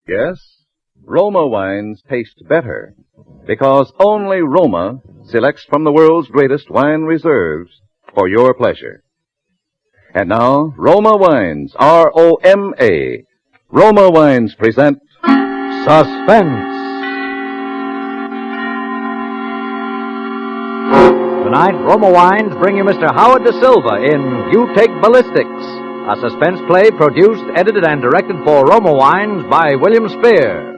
Yes, Roma wines taste better because only Roma selects from the world's greatest wine reserves for your pleasure. And now, Roma Wines, R-O-M-A. Roma Wines present Suspense. Tonight, Roma Wines bring you Mr. Howard Da Silva in You Take Ballistics, a suspense play produced, edited, and directed for Roma Wines by William Spear.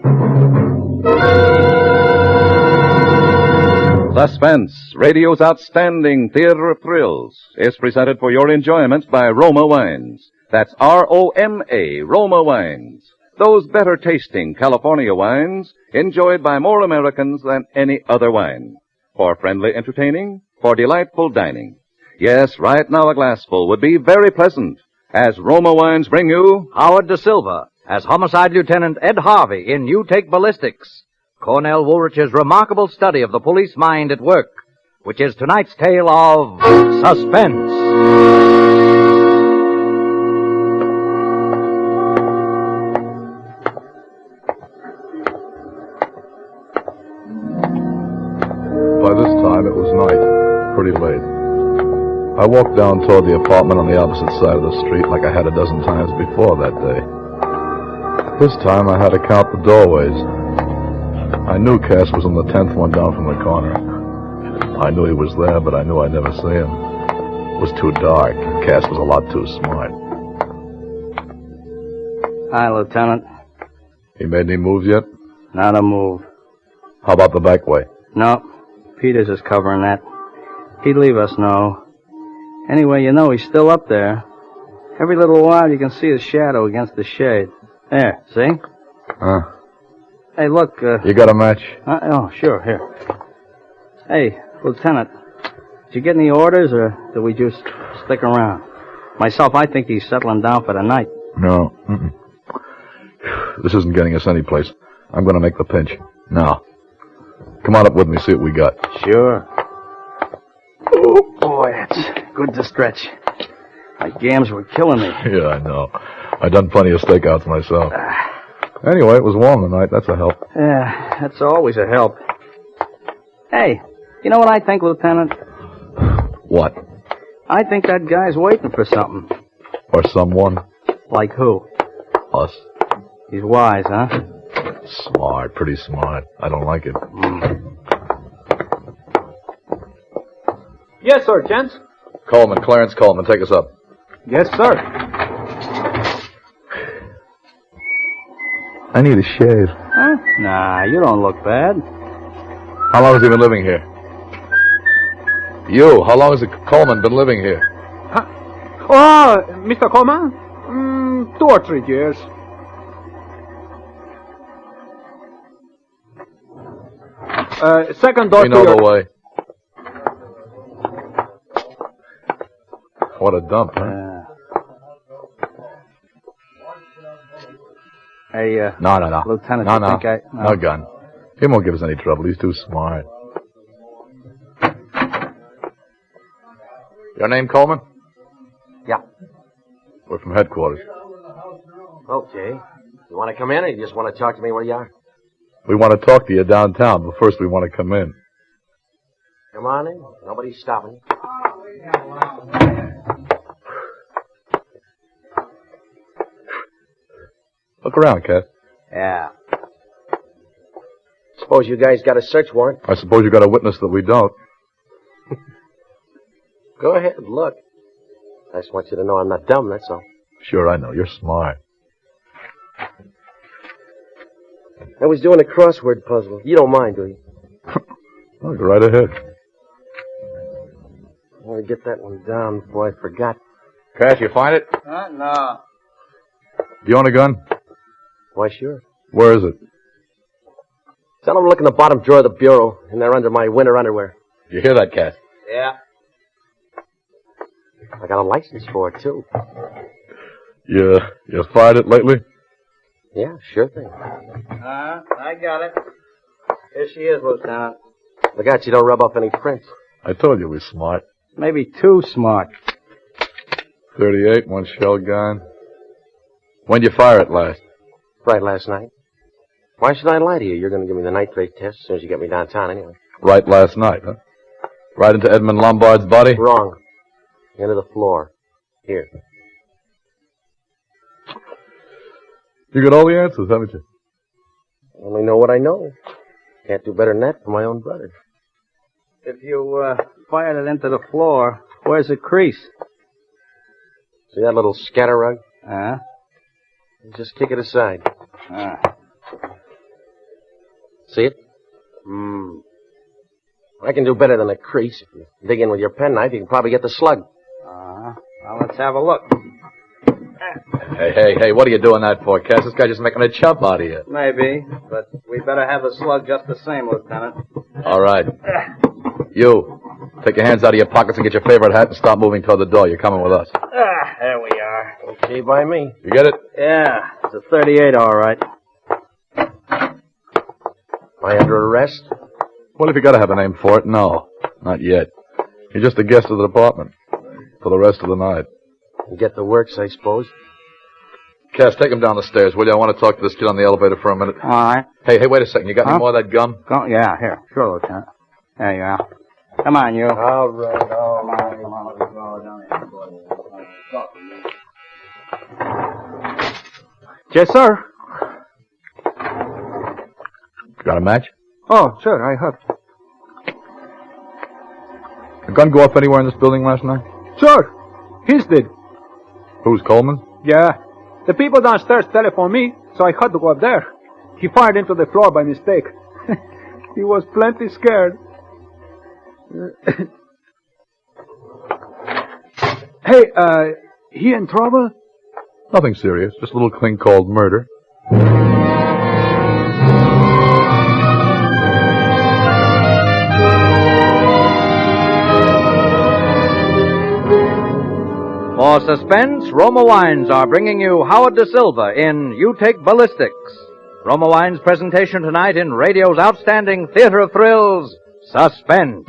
Suspense, radio's outstanding theater of thrills, is presented for your enjoyment by Roma Wines. That's R-O-M-A, Roma Wines. Those better-tasting California wines enjoyed by more Americans than any other wine. For friendly entertaining, for delightful dining. Yes, right now a glassful would be very pleasant, as Roma Wines bring you Howard Da Silva as Homicide Lieutenant Ed Harvey in You Take Ballistics, Cornell Woolrich's remarkable study of the police mind at work, which is tonight's tale of suspense. By this time, it was night, pretty late. I walked down toward the apartment on the opposite side of the street like I had a dozen times before that day. This time, I had to count the doorways. I knew Cass was on the 10th one down from the corner. I knew he was there, but I knew I'd never see him. It was too dark. Cass was a lot too smart. Hi, Lieutenant. He made any moves yet? Not a move. How about the back way? No. Peters is covering that. He'd leave us know. Anyway, you know he's still up there. Every little while you can see his shadow against the shade. There, see? Hey, look, You got a match? oh, sure, here. Hey, Lieutenant, did you get any orders, or did we just stick around? Myself, I think he's settling down for the night. No. This isn't getting us any place. I'm going to make the pinch. Now. Come on up with me, see what we got. Sure. Oh, boy, that's good to stretch. My gams were killing me. Yeah, I know. I done plenty of stakeouts myself. Anyway, it was warm tonight. That's a help. Yeah, that's always a help. Hey, you know what I think, Lieutenant? What? I think that guy's waiting for something. Or someone? Like who? Us. He's wise, huh? Smart, pretty smart. I don't like it. Yes, sir, gents. Coleman, Clarence Coleman, take us up. Yes, sir. I need a shave. Huh? Nah, you don't look bad. How long has he been living here? You, how long has Coleman been living here? Oh, Mr. Coleman? 2 or 3 years. Second door We know to the your... way. What a dump, huh? Hey, No. Lieutenant, No, you no. think No gun. He won't give us any trouble. He's too smart. Your name, Coleman? Yeah. We're from headquarters. Okay. You want to come in, or you just want to talk to me where you are? We want to talk to you downtown, but first we want to come in. Come on in. Nobody's stopping you. Look around, Cat. Yeah. Suppose you guys got a search warrant. I suppose you got a witness that we don't. Go ahead, look. I just want you to know I'm not dumb, that's all. Sure, I know. You're smart. I was doing a crossword puzzle. You don't mind, do you? Oh, go right ahead. I want to get that one down before I forgot. Cash, you find it? No. Do you own a gun? Why, sure. Where is it? Tell them to look in the bottom drawer of the bureau, and they're under my winter underwear. You hear that, Cash? Yeah. I got a license for it, too. You fired it lately? Yeah, sure thing. I got it. Here she is, Lieutenant. Look out, you don't rub off any prints. I told you we're smart. Maybe too smart. 38, one shell gun. When'd you fire it last? Right last night. Why should I lie to you? You're going to give me the nitrate test as soon as you get me downtown anyway. Right last night, huh? Right into Edmund Lombard's body? Wrong. Into the floor. Here. You got all the answers, haven't you? I only know what I know. Can't do better than that for my own brother. If you fired it into the floor, where's the crease? See that little scatter rug? Uh-huh. Just kick it aside. See it? I can do better than a crease. If you dig in with your penknife, you can probably get the slug. Well, let's have a look. Hey, what are you doing that for, Cass? This guy's just making a chump out of you. Maybe, but we better have the slug just the same, Lieutenant. All right. You, take your hands out of your pockets and get your favorite hat and start moving toward the door. You're coming with us. There we are. Okay by me. You get it? Yeah, it's a 38, all right. Am I under arrest? Well, if you gotta have a name for it, no. Not yet. You're just a guest of the department. For the rest of the night. You get the works, I suppose. Cass, take him down the stairs, will you? I want to talk to this kid on the elevator for a minute. All right. Hey, wait a second. You got any more of that gum? Yeah, here. Sure, Lieutenant. There you are. Come on, you. All right. Come on. Let's go down here. Yes, sir. Got a match? Oh, sure, I have. A gun go off anywhere in this building last night? Sure. His did. Who's, Coleman? Yeah. The people downstairs telephoned me, so I had to go up there. He fired into the floor by mistake. He was plenty scared. Hey, he in trouble? Nothing serious. Just a little thing called murder. For Suspense, Roma Wines are bringing you Howard Da Silva in You Take Ballistics. Roma Wines' presentation tonight in radio's outstanding theater of thrills, Suspense.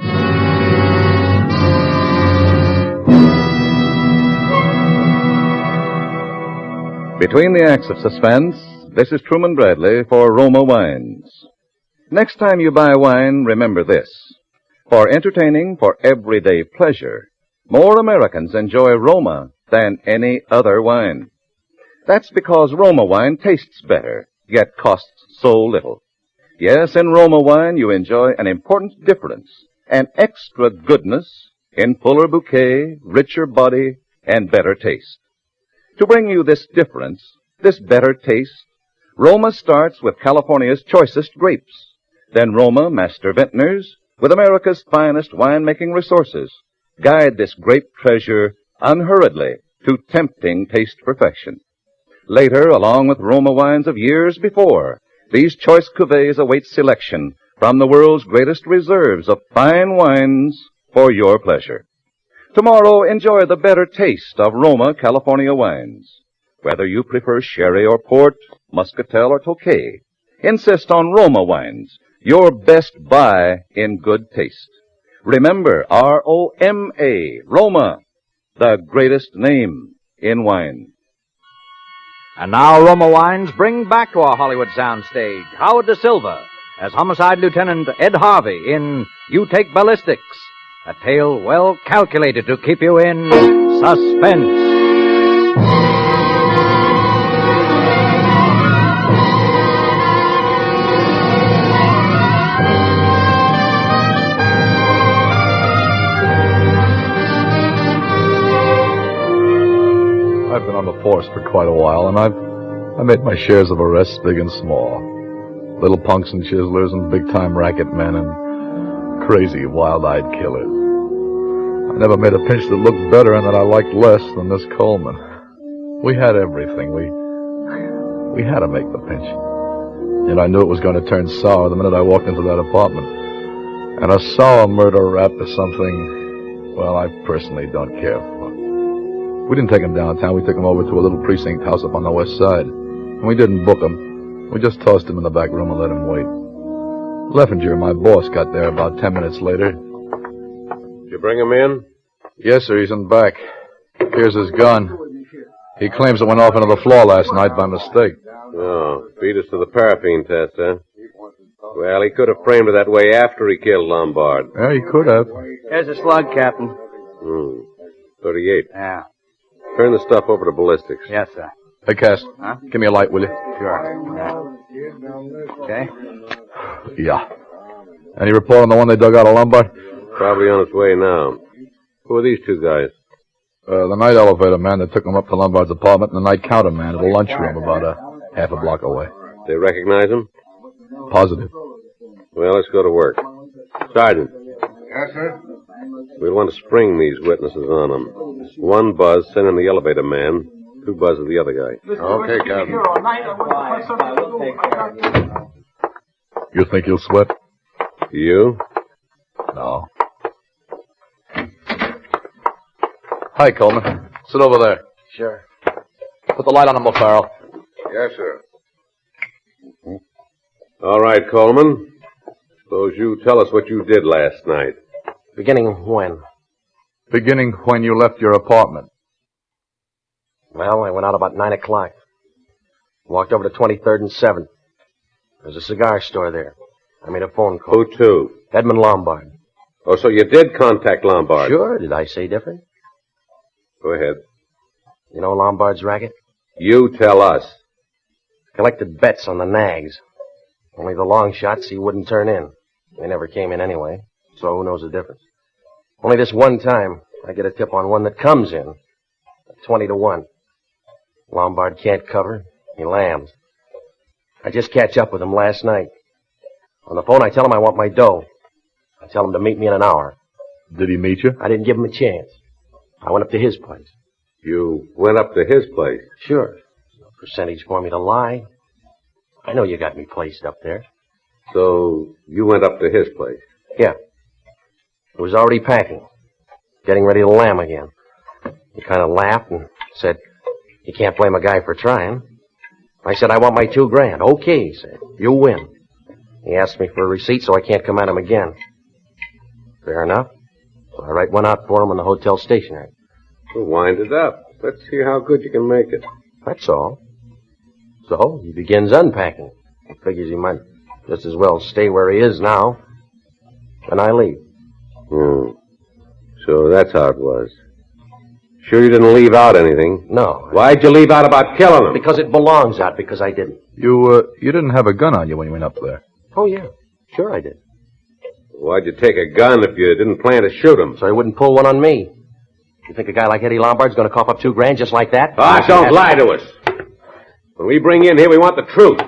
Between the acts of Suspense, this is Truman Bradley for Roma Wines. Next time you buy wine, remember this. For entertaining, for everyday pleasure, more Americans enjoy Roma than any other wine. That's because Roma wine tastes better, yet costs so little. Yes, in Roma wine you enjoy an important difference, an extra goodness in fuller bouquet, richer body, and better taste. To bring you this difference, this better taste, Roma starts with California's choicest grapes. Then Roma master vintners, with America's finest winemaking resources, guide this grape treasure unhurriedly to tempting taste perfection. Later, along with Roma wines of years before, these choice cuvées await selection from the world's greatest reserves of fine wines for your pleasure. Tomorrow, enjoy the better taste of Roma California wines. Whether you prefer sherry or port, muscatel or tokay, insist on Roma wines, your best buy in good taste. Remember, R-O-M-A, Roma, the greatest name in wine. And now Roma Wines bring back to our Hollywood soundstage Howard Da Silva as Homicide Lieutenant Ed Harvey in You Take Ballistics, a tale well calculated to keep you in suspense. I've been on the force for quite a while, and I've made my shares of arrests, big and small. Little punks and chiselers and big-time racket men and crazy, wild-eyed killers. I never made a pinch that looked better and that I liked less than this Coleman. We had everything. We had to make the pinch. And I knew it was going to turn sour the minute I walked into that apartment. And a sour murder rap is something, well, I personally don't care for. We didn't take him downtown. We took him over to a little precinct house up on the west side. And we didn't book him. We just tossed him in the back room and let him wait. Leffinger, my boss, got there about 10 minutes later. Did you bring him in? Yes, sir, he's in back. Here's his gun. He claims it went off into the floor last night by mistake. Oh, beat us to the paraffin test, huh? Well, he could have framed it that way after he killed Lombard. Yeah, he could have. Here's a slug, Captain. 38. Yeah. Turn the stuff over to ballistics. Yes, sir. Hey, Cass. Huh? Give me a light, will you? Sure. Okay. Yeah. Any report on the one they dug out of Lombard? Probably on its way now. Who are these two guys? The night elevator man that took him up to Lombard's apartment and the night counter man at a lunchroom about half a block away. They recognize him? Positive. Well, let's go to work. Sergeant. Yes, sir? We'll want to spring these witnesses on them. One buzz, send in the elevator man. 2 buzzes the other guy. Okay, Captain. You think he'll sweat? You? No. Hi, Coleman. Sit over there. Sure. Put the light on him, O'Farrell. Yes, sir. All right, Coleman. Suppose you tell us what you did last night. Beginning when? Beginning when you left your apartment. Well, I went out about 9 o'clock. Walked over to 23rd and 7th. There's a cigar store there. I made a phone call. Who to? Edmund Lombard. Oh, so you did contact Lombard? Sure. Did I say different? Go ahead. You know Lombard's racket? You tell us. Collected bets on the nags. Only the long shots he wouldn't turn in. They never came in anyway, so who knows the difference? Only this one time, I get a tip on one that comes in. 20 to 1. Lombard can't cover. He lambs. I just catch up with him last night. On the phone, I tell him I want my dough. I tell him to meet me in an hour. Did he meet you? I didn't give him a chance. I went up to his place. You went up to his place? Sure. No percentage for me to lie. I know you got me placed up there. So you went up to his place? Yeah. He was already packing. Getting ready to lamb again. He kind of laughed and said, "You can't blame a guy for trying." I said, "I want my $2,000. Okay," he said. "You win." He asked me for a receipt so I can't come at him again. Fair enough. So I write one out for him in the hotel stationery. Well, wind it up. Let's see how good you can make it. That's all. So he begins unpacking. He figures he might just as well stay where he is now. And I leave. So that's how it was. Sure you didn't leave out anything? No. Why'd you leave out about killing him? Because it belongs out, because I didn't. You didn't have a gun on you when you went up there. Oh, yeah. Sure I did. Why'd you take a gun if you didn't plan to shoot him? So he wouldn't pull one on me. You think a guy like Eddie Lombard's going to cough up $2,000 just like that? Don't lie to us. When we bring you in here, we want the truth.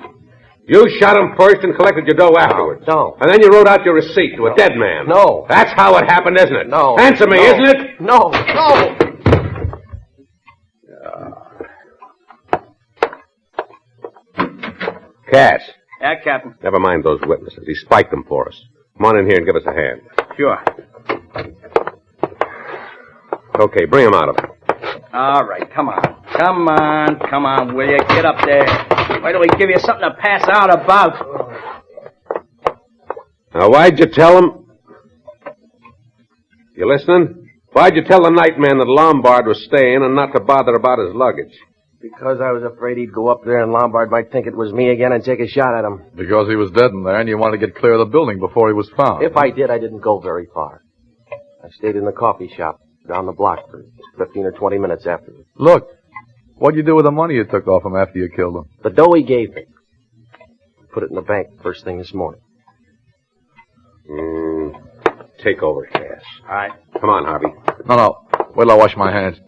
You shot him first and collected your dough afterwards. No. And then you wrote out your receipt to a dead man. No. That's how it happened, isn't it? No. Answer me, No. isn't it? No. No. Cash. Yeah, Captain. Never mind those witnesses. He spiked them for us. Come on in here and give us a hand. Sure. Okay, bring him out of it. All right, come on. Come on, will you? Get up there. Why don't we give you something to pass out about? Now, why'd you tell him? You listening? Why'd you tell the night man that Lombard was staying and not to bother about his luggage? Because I was afraid he'd go up there and Lombard might think it was me again and take a shot at him. Because he was dead in there and you wanted to get clear of the building before he was found. If I did, I didn't go very far. I stayed in the coffee shop down the block for 15 or 20 minutes afterwards. Look, what'd you do with the money you took off him after you killed him? The dough he gave me. Put it in the bank first thing this morning. Take over, Cass. All right. Come on, Harvey. No. Wait till I wash my hands.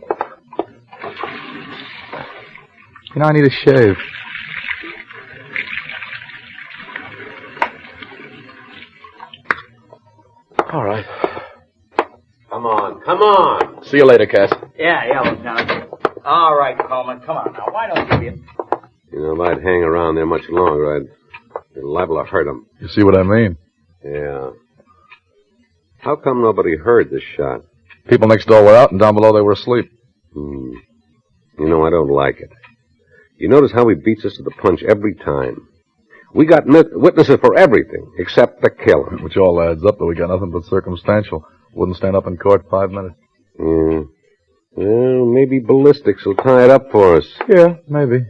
You know, I need a shave. All right. Come on. See you later, Cass. Yeah, Lieutenant. All right, Coleman, come on now. Why don't you be... You know, if I'd hang around there much longer, I'd be liable to hurt him. You see what I mean? Yeah. How come nobody heard the shot? People next door were out, and down below they were asleep. You know, I don't like it. You notice how he beats us to the punch every time. We got witnesses for everything, except the killing. Which all adds up, but we got nothing but circumstantial. Wouldn't stand up in court 5 minutes. Yeah. Well, maybe ballistics will tie it up for us. Yeah, maybe.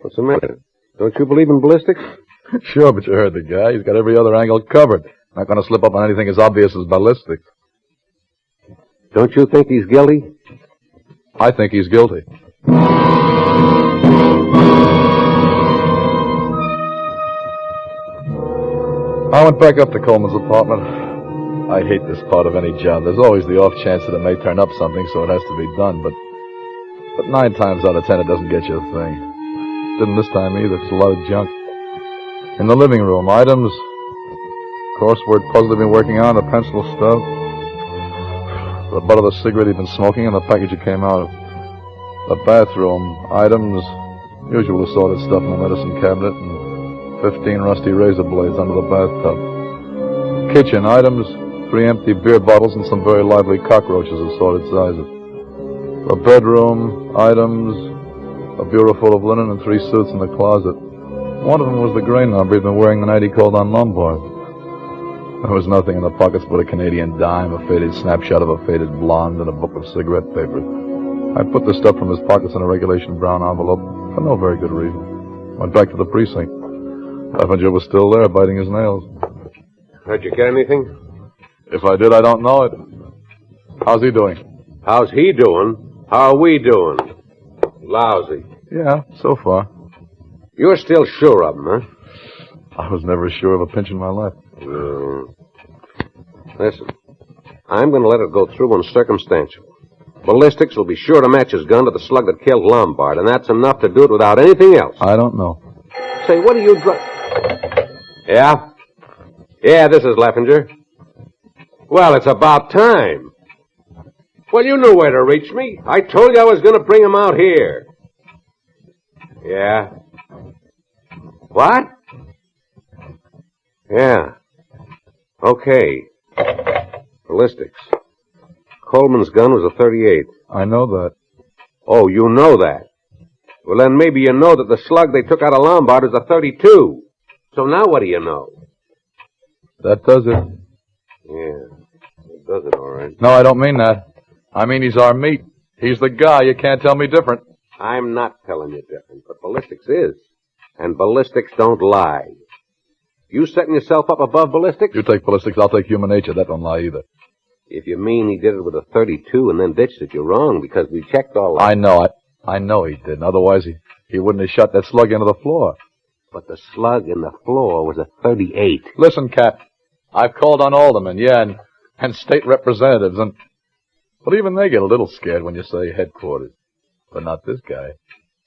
What's the matter? Don't you believe in ballistics? Sure, but you heard the guy. He's got every other angle covered. Not going to slip up on anything as obvious as ballistics. Don't you think he's guilty? I think he's guilty. I went back up to Coleman's apartment. I hate this part of any job. There's always the off chance that it may turn up something, so it has to be done. But 9 times out of 10, it doesn't get you a thing. Didn't this time either. It's a lot of junk. In the living room, items, crossword puzzle he'd been working on, the pencil stub, the butt of the cigarette he'd been smoking, and the package it came out of. The bathroom, items, usual assorted stuff in the medicine cabinet, and 15 rusty razor blades under the bathtub. Kitchen, items, 3 empty beer bottles and some very lively cockroaches of assorted sizes. The bedroom, items, a bureau full of linen and 3 suits in the closet. One of them was the gray number he'd been wearing the night he called on Lombard. There was nothing in the pockets but a Canadian dime, a faded snapshot of a faded blonde, and a book of cigarette papers. I put the stuff from his pockets in a regulation brown envelope for no very good reason. Went back to the precinct. Leffinger was still there, biting his nails. Did you get anything? If I did, I don't know it. How's he doing? How's he doing? How are we doing? Lousy. Yeah, so far. You're still sure of him, huh? I was never sure of a pinch in my life. Listen, I'm going to let it go through on circumstantial. Ballistics will be sure to match his gun to the slug that killed Lombard, and that's enough to do it without anything else. I don't know. Say, what are you Yeah? Yeah, this is Leffinger. Well, it's about time. Well, you knew where to reach me. I told you I was going to bring him out here. Yeah? What? Yeah. Okay. Ballistics. Coleman's gun was a .38. I know that. Oh, you know that. Well, then maybe you know that the slug they took out of Lombard is a .32. So now what do you know? That does it. Yeah, it does it all right. No, I don't mean that. I mean he's our meat. He's the guy. You can't tell me different. I'm not telling you different, but ballistics is. And ballistics don't lie. You setting yourself up above ballistics? You take ballistics, I'll take human nature. That don't lie either. If you mean he did it with a .32 and then ditched it, you're wrong, because we checked all that. I know it. I know he didn't. Otherwise, he wouldn't have shot that slug into the floor. But the slug in the floor was a .38. Listen, Cap. I've called on aldermen, yeah, and state representatives, but even they get a little scared when you say headquarters. But not this guy.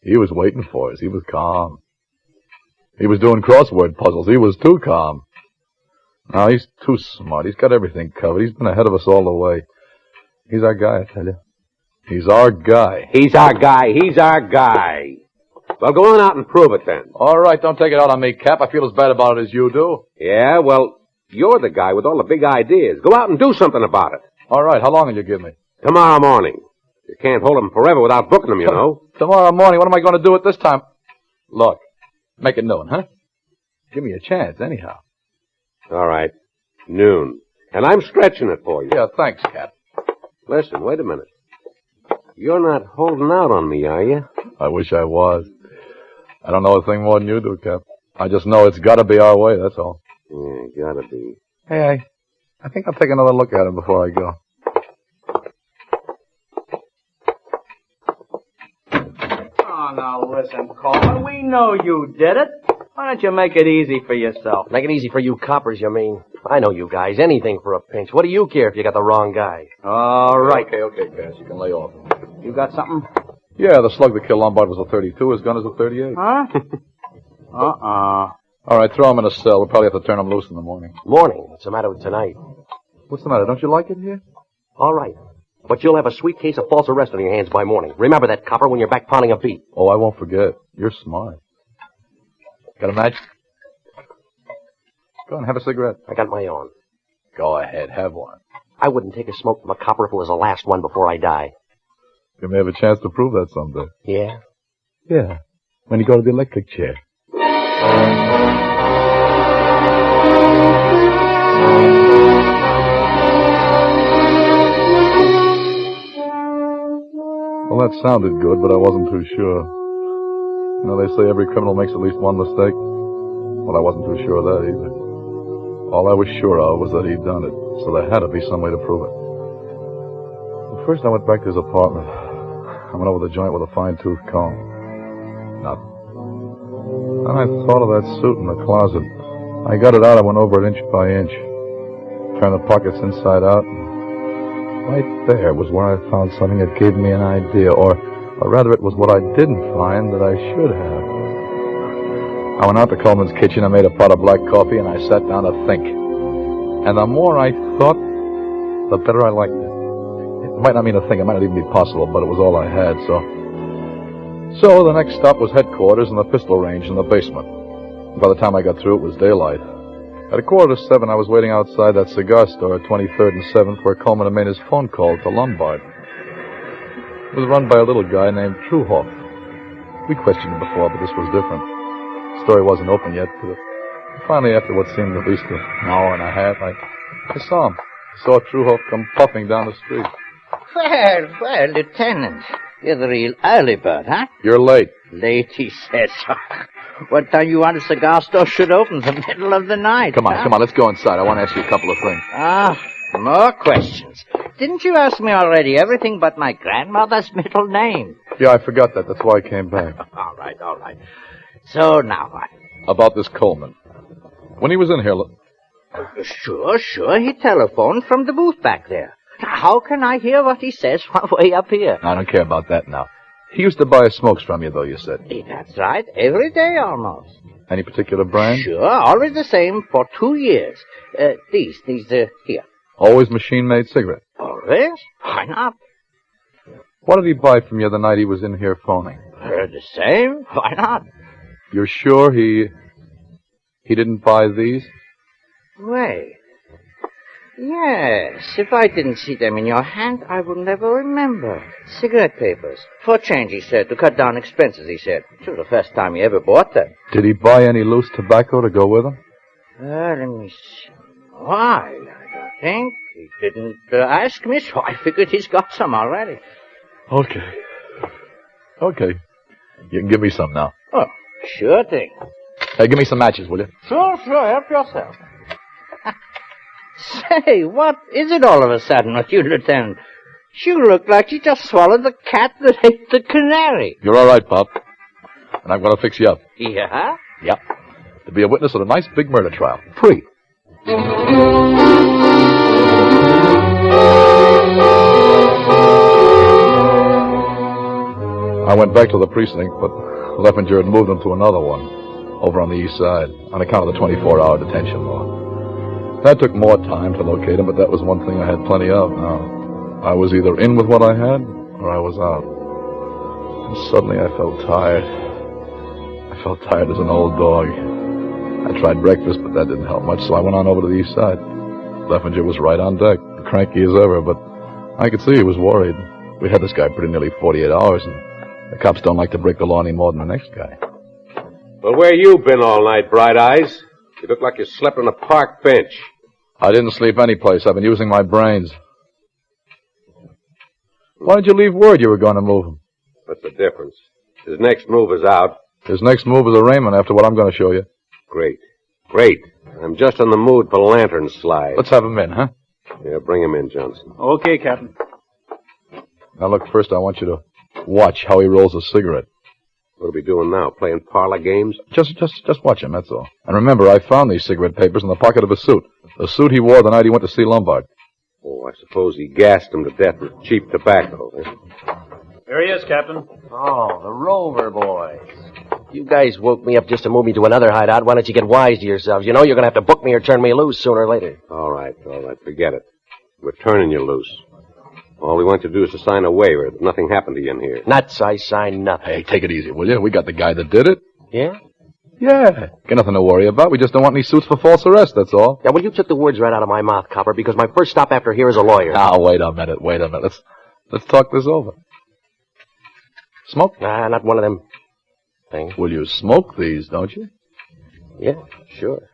He was waiting for us. He was calm. He was doing crossword puzzles. He was too calm. No, he's too smart. He's got everything covered. He's been ahead of us all the way. He's our guy, I tell you. He's our guy. He's our guy. He's our guy. Well, go on out and prove it then. All right, don't take it out on me, Cap. I feel as bad about it as you do. Yeah, well, you're the guy with all the big ideas. Go out and do something about it. All right, how long will you give me? Tomorrow morning. You can't hold them forever without booking them, you know. Tomorrow morning? What am I going to do at this time? Look, make it noon, huh? Give me a chance, anyhow. All right, noon. And I'm stretching it for you. Yeah, thanks, Cap. Listen, wait a minute. You're not holding out on me, are you? I wish I was. I don't know a thing more than you do, Cap. I just know it's got to be our way, that's all. Yeah, gotta be. Hey, I think I'll take another look at him before I go. Oh, now listen, Coleman. We know you did it. Why don't you make it easy for yourself? Make it easy for you coppers, you mean? I know you guys. Anything for a pinch. What do you care if you got the wrong guy? All right. Okay, Cass. You can lay off. You got something? Yeah, the slug that killed Lombard was a .32. His gun is a .38. Huh? All right, throw him in a cell. We'll probably have to turn him loose in the morning. Morning. What's the matter with tonight? What's the matter? Don't you like it here? All right. But you'll have a sweet case of false arrest on your hands by morning. Remember that, copper, when you're back pounding a beat. Oh, I won't forget. You're smart. Got a match? Go on, have a cigarette. I got my own. Go ahead, have one. I wouldn't take a smoke from a copper if it was the last one before I die. You may have a chance to prove that someday. Yeah? Yeah, when you go to the electric chair. Well, that sounded good, but I wasn't too sure. You know, they say every criminal makes at least one mistake. Well, I wasn't too sure of that either. All I was sure of was that he'd done it, so there had to be some way to prove it. But first I went back to his apartment. I went over the joint with a fine-tooth comb. Nothing. Then I thought of that suit in the closet. I got it out. I went over it inch by inch. Turned the pockets inside out. And right there was where I found something that gave me an idea, or rather it was what I didn't find that I should have. I went out to Coleman's kitchen, I made a pot of black coffee, and I sat down to think. And the more I thought, the better I liked it. It might not mean a thing, it might not even be possible, but it was all I had, So the next stop was headquarters in the pistol range in the basement. By the time I got through, it was daylight. At 6:45, I was waiting outside that cigar store at 23rd and 7th where Coleman had made his phone call to Lombard. It was run by a little guy named Truhoff. We questioned him before, but this was different. The story wasn't open yet, but finally, after what seemed at least an hour and a half, I saw him. I saw Truhoff come puffing down the street. Well, Lieutenant, you're the real early bird, huh? You're late. Late, he says. What time you want a cigar store should open? The middle of the night. Come on, let's go inside. I want to ask you a couple of things. More questions. Didn't you ask me already everything but my grandmother's middle name? Yeah, I forgot that. That's why I came back. All right. So now what? About this Coleman. When he was in here... Sure. He telephoned from the booth back there. How can I hear what he says from way up here? I don't care about that now. He used to buy smokes from you, though, you said. That's right. Every day almost. Any particular brand? Sure. Always the same for 2 years. These here. Always machine-made cigarette? Always? Why not? What did he buy from you the night he was in here phoning? The same? Why not? You're sure he didn't buy these? Wait. Yes. If I didn't see them in your hand, I would never remember. Cigarette papers. For change, he said. To cut down expenses, he said. It was the first time he ever bought them. Did he buy any loose tobacco to go with them? Let me see. Why, I don't think. He didn't ask me, so I figured he's got some already. Okay. You can give me some now. Oh, sure thing. Hey, give me some matches, will you? Sure. Help yourself. Say, what is it all of a sudden with you, Lieutenant? You look like you just swallowed the cat that ate the canary. You're all right, Pop. And I'm going to fix you up. Yeah? Yep. To be a witness at a nice big murder trial. Free. I went back to the precinct, but Leffinger had moved him to another one, over on the east side, on account of the 24-hour detention law. That took more time to locate him, but that was one thing I had plenty of now. I was either in with what I had, or I was out. And suddenly I felt tired. I felt tired as an old dog. I tried breakfast, but that didn't help much, so I went on over to the east side. Leffinger was right on deck, cranky as ever, but I could see he was worried. We had this guy pretty nearly 48 hours, and the cops don't like to break the law any more than the next guy. Well, where you been all night, Bright Eyes? You look like you slept on a park bench. I didn't sleep anyplace. I've been using my brains. Why did you leave word you were going to move him? What's the difference? His next move is out. His next move is arraignment after what I'm going to show you. Great. I'm just in the mood for lantern slide. Let's have him in, huh? Yeah, bring him in, Johnson. Okay, Captain. Now, look, first I want you to watch how he rolls a cigarette. What are we doing now? Playing parlor games? Just watch him, that's all. And remember, I found these cigarette papers in the pocket of his suit. The suit he wore the night he went to see Lombard. Oh, I suppose he gassed him to death with cheap tobacco. Eh? Here he is, Captain. Oh, the Rover boys. You guys woke me up just to move me to another hideout. Why don't you get wise to yourselves? You know you're going to have to book me or turn me loose sooner or later. All right. Forget it. We're turning you loose. All we want you to do is to sign a waiver that nothing happened to you in here. Nuts, I signed nothing. Hey, take it easy, will you? We got the guy that did it. Yeah? Yeah. Got nothing to worry about. We just don't want any suits for false arrest, that's all. Yeah, well, you took the words right out of my mouth, Copper, because my first stop after here is a lawyer. Now, wait a minute. Let's talk this over. Smoke? Nah, not one of them things. Well, you smoke these, don't you? Yeah, sure.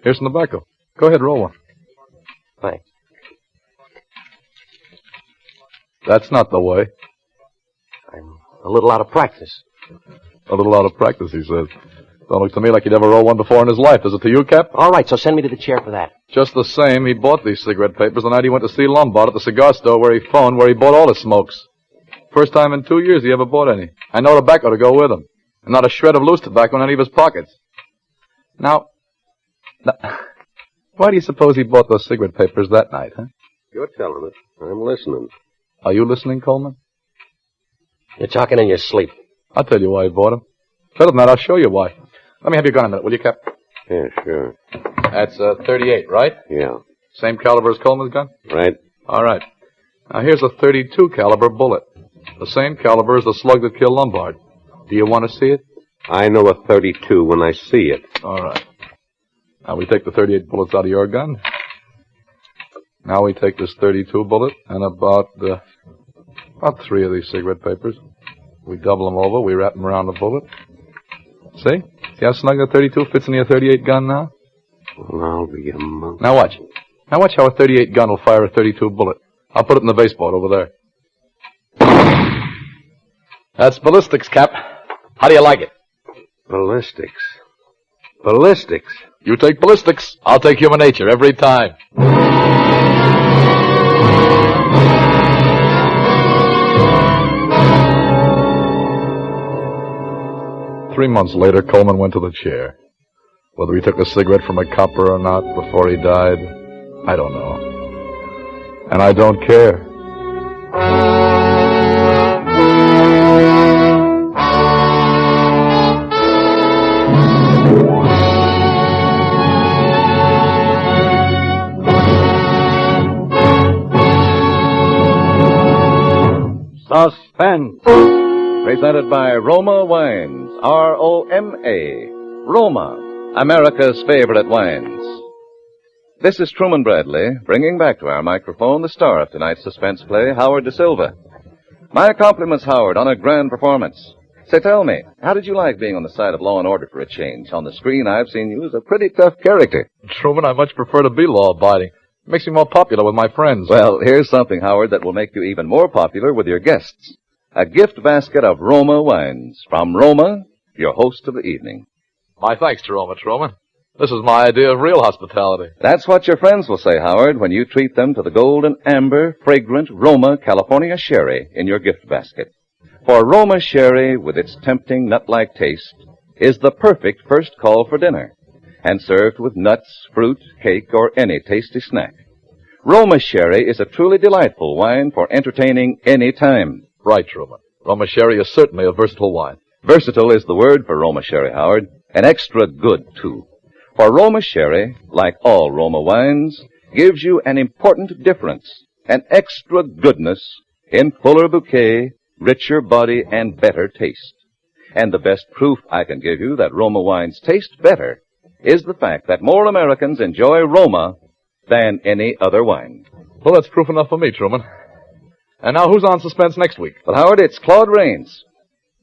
Here's some tobacco. Go ahead, roll one. Thanks. That's not the way. I'm a little out of practice. A little out of practice, he says. Don't look to me like he'd ever rolled one before in his life. Does it to you, Cap? All right, so send me to the chair for that. Just the same, he bought these cigarette papers the night he went to see Lombard at the cigar store where he phoned, where he bought all his smokes. First time in 2 years he ever bought any. And no tobacco to go with him. And not a shred of loose tobacco in any of his pockets. Now, why do you suppose he bought those cigarette papers that night, huh? You're telling it. I'm listening. Are you listening, Coleman? You're talking in your sleep. I'll tell you why he bought them. Better than that, I'll show you why. Let me have your gun a minute, will you, Cap? Yeah, sure. That's 38, right? Yeah. Same caliber as Coleman's gun? Right. All right. Now, here's a 32 caliber bullet. The same caliber as the slug that killed Lombard. Do you want to see it? I know a 32 when I see it. All right. Now, we take the 38 bullets out of your gun. Now we take this 32 bullet and about 3 of these cigarette papers. We double them over. We wrap them around the bullet. See? See how snug the 32 fits in your 38 gun now? Well, I'll be a monk. Now watch. Now watch how a 38 gun will fire a 32 bullet. I'll put it in the baseboard over there. That's ballistics, Cap. How do you like it? Ballistics. Ballistics? You take ballistics, I'll take human nature every time. 3 months later, Coleman went to the chair. Whether he took a cigarette from a copper or not before he died, I don't know. And I don't care. Suspense. Presented by Roma Wines, R-O-M-A. Roma, America's favorite wines. This is Truman Bradley, bringing back to our microphone the star of tonight's suspense play, Howard Da Silva. My compliments, Howard, on a grand performance. Say, tell me, how did you like being on the side of Law and Order for a change? On the screen, I've seen you as a pretty tough character. Truman, I much prefer to be law-abiding. It makes me more popular with my friends. Well, here's something, Howard, that will make you even more popular with your guests. A gift basket of Roma wines. From Roma, your host of the evening. My thanks to Roma, Truman. This is my idea of real hospitality. That's what your friends will say, Howard, when you treat them to the golden amber, fragrant Roma California sherry in your gift basket. For Roma sherry, with its tempting nut-like taste, is the perfect first call for dinner, and served with nuts, fruit, cake, or any tasty snack. Roma sherry is a truly delightful wine for entertaining any time. Right, Truman. Roma sherry is certainly a versatile wine. Versatile is the word for Roma sherry, Howard, and extra good, too. For Roma sherry, like all Roma wines, gives you an important difference, an extra goodness in fuller bouquet, richer body, and better taste. And the best proof I can give you that Roma wines taste better is the fact that more Americans enjoy Roma than any other wine. Well, that's proof enough for me, Truman. And now who's on Suspense next week? Well, Howard, it's Claude Rains.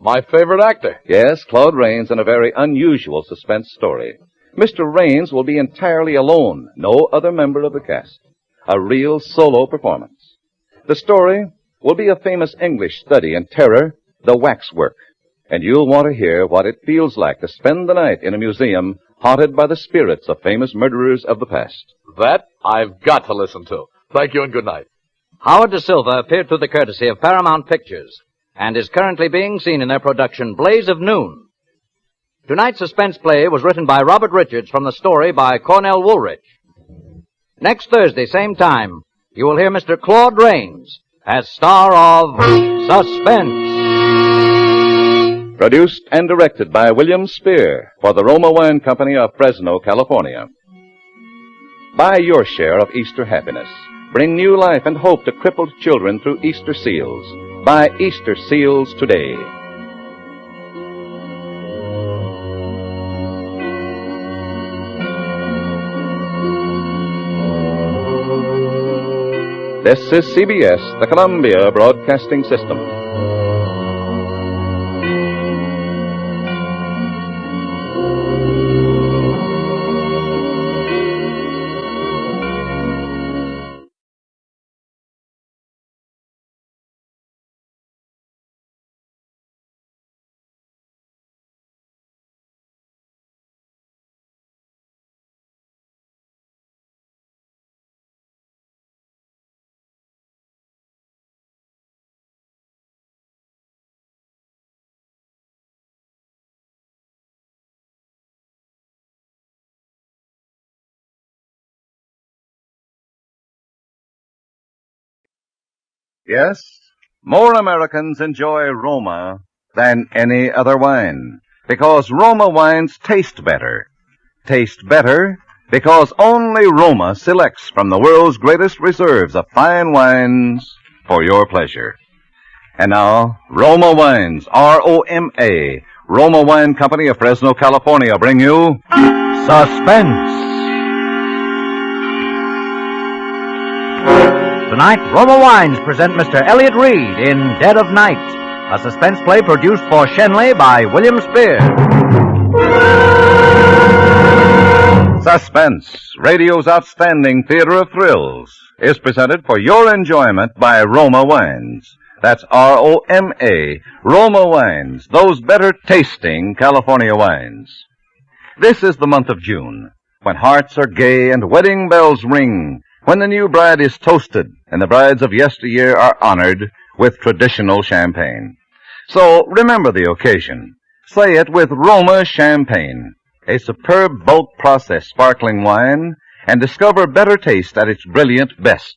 My favorite actor. Yes, Claude Rains in a very unusual suspense story. Mr. Rains will be entirely alone, no other member of the cast. A real solo performance. The story will be a famous English study in terror, The Waxwork. And you'll want to hear what it feels like to spend the night in a museum haunted by the spirits of famous murderers of the past. That I've got to listen to. Thank you and good night. Howard Da Silva appeared through the courtesy of Paramount Pictures and is currently being seen in their production Blaze of Noon. Tonight's suspense play was written by Robert Richards from the story by Cornell Woolrich. Next Thursday, same time, you will hear Mr. Claude Rains as star of Suspense. Produced and directed by William Spear for the Roma Wine Company of Fresno, California. Buy your share of Easter happiness. Bring new life and hope to crippled children through Easter seals. Buy Easter seals today. This is CBS, the Columbia Broadcasting System. Yes, more Americans enjoy Roma than any other wine because Roma wines taste better. Taste better because only Roma selects from the world's greatest reserves of fine wines for your pleasure. And now, Roma Wines, R-O-M-A, Roma Wine Company of Fresno, California, bring you Suspense. Tonight, Roma Wines present Mr. Elliot Reed in Dead of Night, a suspense play produced for Shenley by William Spear. Suspense, radio's outstanding theater of thrills, is presented for your enjoyment by Roma Wines. That's R-O-M-A, Roma Wines, those better tasting California wines. This is the month of June, when hearts are gay and wedding bells ring, when the new bride is toasted and the brides of yesteryear are honored with traditional champagne. So remember the occasion. Say it with Roma Champagne, a superb bulk process sparkling wine, and discover better taste at its brilliant best.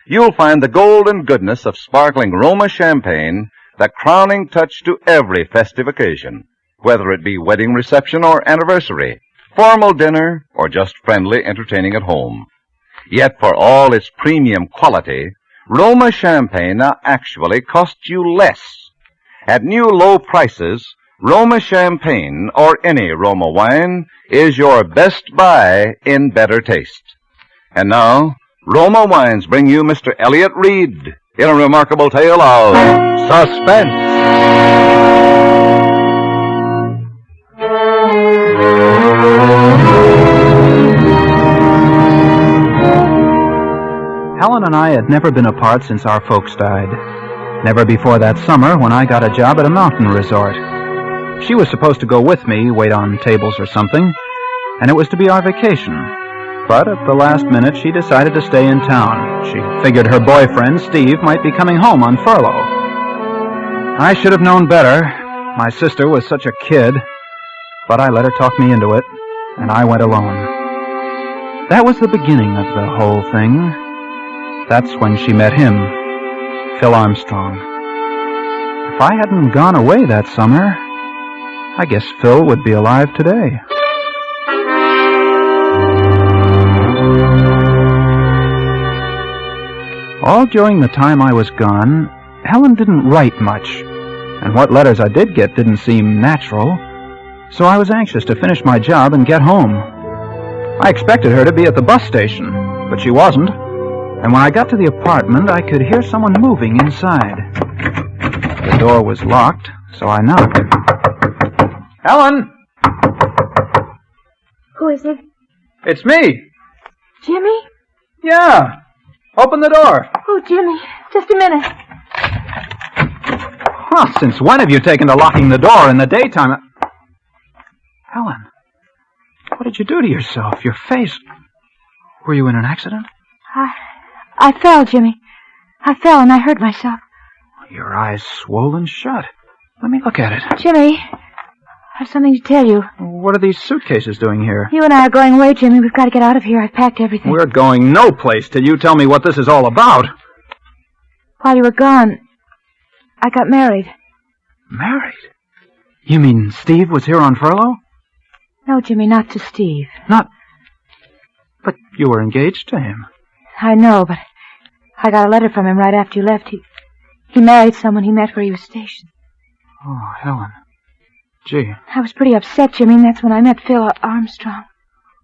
You'll find the golden goodness of sparkling Roma Champagne the crowning touch to every festive occasion, whether it be wedding reception or anniversary, formal dinner, or just friendly entertaining at home. Yet for all its premium quality, Roma Champagne now actually costs you less. At new low prices, Roma Champagne, or any Roma wine, is your best buy in better taste. And now, Roma Wines bring you Mr. Elliot Reed in a remarkable tale of suspense. Helen and I had never been apart since our folks died. Never before that summer when I got a job at a mountain resort. She was supposed to go with me, wait on tables or something, and it was to be our vacation. But at the last minute, she decided to stay in town. She figured her boyfriend, Steve, might be coming home on furlough. I should have known better. My sister was such a kid. But I let her talk me into it, and I went alone. That was the beginning of the whole thing. That's when she met him, Phil Armstrong. If I hadn't gone away that summer, I guess Phil would be alive today. All during the time I was gone, Helen didn't write much, and what letters I did get didn't seem natural, so I was anxious to finish my job and get home. I expected her to be at the bus station, but she wasn't, and when I got to the apartment, I could hear someone moving inside. The door was locked, so I knocked. Helen! Who is it? It's me! Jimmy? Yeah! Open the door! Oh, Jimmy, just a minute. Well, since when have you taken to locking the door in the daytime? Helen, what did you do to yourself? Your face... Were you in an accident? I fell, Jimmy. I fell and I hurt myself. Your eyes swollen shut. Let me look at it. Jimmy, I have something to tell you. What are these suitcases doing here? You and I are going away, Jimmy. We've got to get out of here. I've packed everything. We're going no place till you tell me what this is all about. While you were gone, I got married. Married? You mean Steve was here on furlough? No, Jimmy, not to Steve. Not... But you were engaged to him. I know, but I got a letter from him right after you left. He married someone he met where he was stationed. Oh, Helen. Gee. I was pretty upset, Jimmy, and that's when I met Phil Armstrong.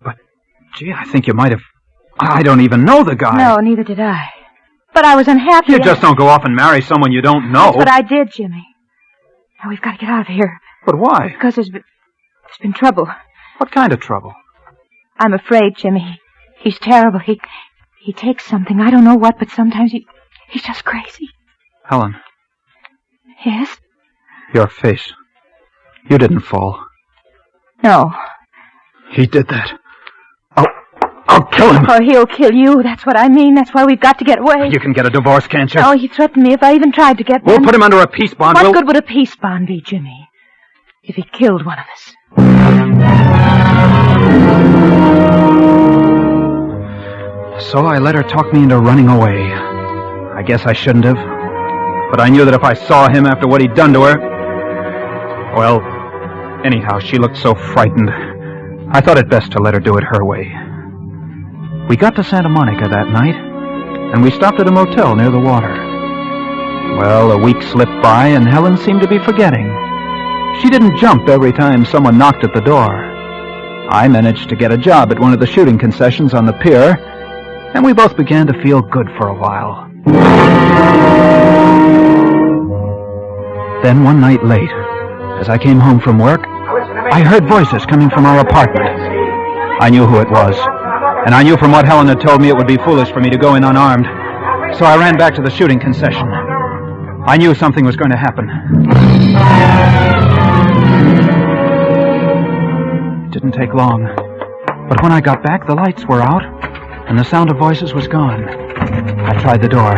But, gee, I think you might have... I don't even know the guy. No, neither did I. But I was unhappy. You just don't go off and marry someone you don't know. That's what I did, Jimmy. Now we've got to get out of here. But why? Because there's been trouble. What kind of trouble? I'm afraid, Jimmy. He's terrible. He takes something. I don't know what, but sometimes he's just crazy. Helen. Yes? Your face. You didn't fall. No. He did that. I'll kill him. Or he'll kill you. That's what I mean. That's why we've got to get away. You can get a divorce, can't you? No, he threatened me if I even tried to get one. We'll put him under a peace bond. What good would a peace bond be, Jimmy, if he killed one of us? So I let her talk me into running away. I guess I shouldn't have. But I knew that if I saw him after what he'd done to her... Well, anyhow, she looked so frightened. I thought it best to let her do it her way. We got to Santa Monica that night, and we stopped at a motel near the water. Well, a week slipped by, and Helen seemed to be forgetting. She didn't jump every time someone knocked at the door. I managed to get a job at one of the shooting concessions on the pier, and we both began to feel good for a while. Then one night late, as I came home from work, I heard voices coming from our apartment. I knew who it was, and I knew from what Helen had told me it would be foolish for me to go in unarmed. So I ran back to the shooting concession. I knew something was going to happen. It didn't take long, but when I got back, the lights were out, and the sound of voices was gone. I tried the door.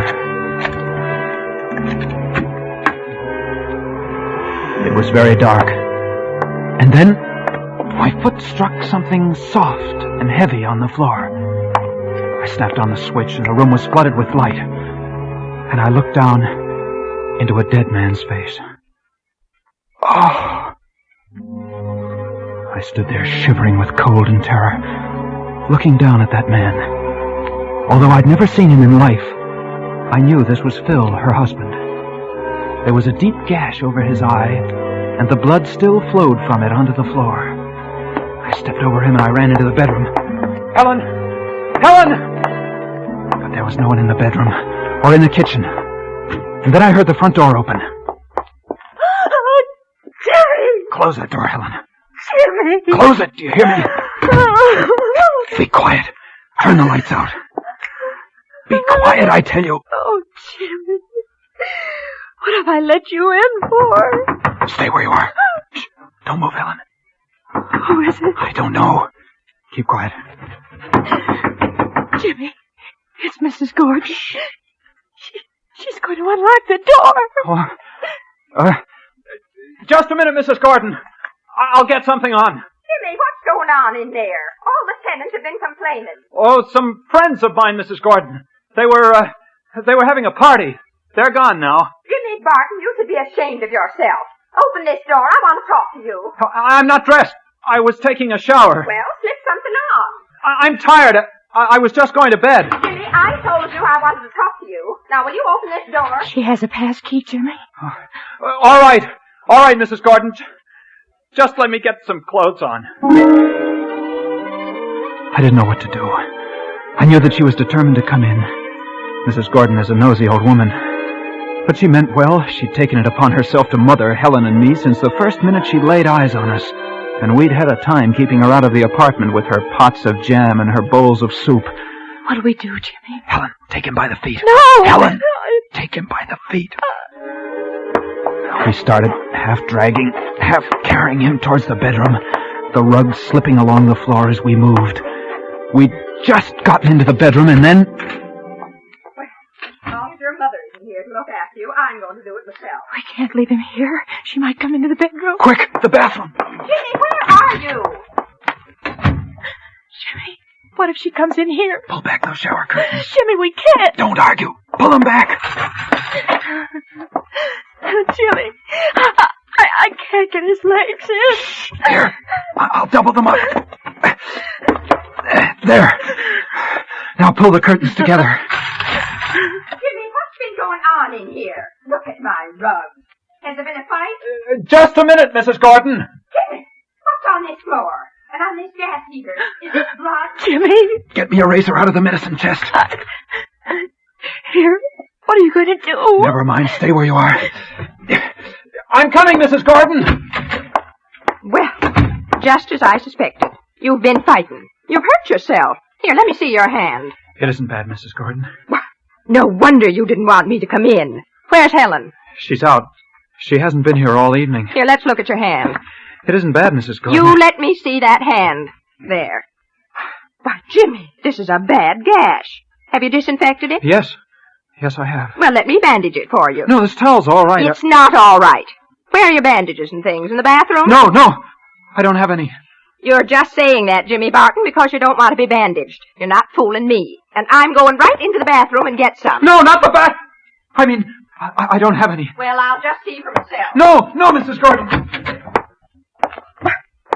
It was very dark. And then my foot struck something soft and heavy on the floor. I snapped on the switch, and the room was flooded with light. And I looked down into a dead man's face. Oh! I stood there shivering with cold and terror, looking down at that man. Although I'd never seen him in life, I knew this was Phil, her husband. There was a deep gash over his eye, and the blood still flowed from it onto the floor. I stepped over him and I ran into the bedroom. Helen! Helen! But there was no one in the bedroom or in the kitchen. And then I heard the front door open. Oh, Jerry! Close that door, Helen. Jimmy! Close it, do you hear me? Be quiet. Turn the lights out. Be quiet, I tell you. Oh, Jimmy. What have I let you in for? Stay where you are. Shh. Don't move, Helen. Who is it? I don't know. Keep quiet. Jimmy, it's Mrs. Gordon. She's going to unlock the door. Oh, just a minute, Mrs. Gordon. I'll get something on. Jimmy, what's going on in there? All the tenants have been complaining. Oh, some friends of mine, Mrs. Gordon. They were having a party. They're gone now. Jimmy Barton, you should be ashamed of yourself. Open this door. I want to talk to you. I'm not dressed. I was taking a shower. Well, slip something on. I'm tired. I was just going to bed. Jimmy, I told you I wanted to talk to you. Now, will you open this door? She has a pass key, Jimmy. All right, Mrs. Gordon. Just let me get some clothes on. I didn't know what to do. I knew that she was determined to come in. Mrs. Gordon is a nosy old woman. But she meant well. She'd taken it upon herself to mother Helen and me since the first minute she laid eyes on us. And we'd had a time keeping her out of the apartment with her pots of jam and her bowls of soup. What'll we do, Jimmy? Helen, take him by the feet. No! Helen, take him by the feet. We started, half dragging, half carrying him towards the bedroom, the rug slipping along the floor as we moved. We'd just gotten into the bedroom, and then... As long as your mother isn't here to look after you, I'm going to do it myself. We can't leave him here. She might come into the bedroom. Quick, the bathroom. Jimmy, where are you? Jimmy, what if she comes in here? Pull back those shower curtains. Jimmy, we can't. Don't argue. Pull them back. Jimmy, I can't get his legs in. Here, I'll double them up. There. Now pull the curtains together. Jimmy, what's been going on in here? Look at my rug. Has there been a fight? Just a minute, Mrs. Gordon. Jimmy, what's on this floor? And on this gas heater? Is it blood? Jimmy! Get me a razor out of the medicine chest. Here, what are you going to do? Never mind, stay where you are. I'm coming, Mrs. Gordon. Well, just as I suspected. You've been fighting. You've hurt yourself. Here, let me see your hand. It isn't bad, Mrs. Gordon. No wonder you didn't want me to come in. Where's Helen? She's out. She hasn't been here all evening. Here, let's look at your hand. It isn't bad, Mrs. Gordon. You let me see that hand. There. Why, Jimmy, this is a bad gash. Have you disinfected it? Yes. Yes, I have. Well, let me bandage it for you. No, this towel's all right. It's not all right. Where are your bandages and things? In the bathroom? No. I don't have any. You're just saying that, Jimmy Barton, because you don't want to be bandaged. You're not fooling me. And I'm going right into the bathroom and get some. No, not the bath. I I don't have any. Well, I'll just see for myself. No, Mrs. Gordon.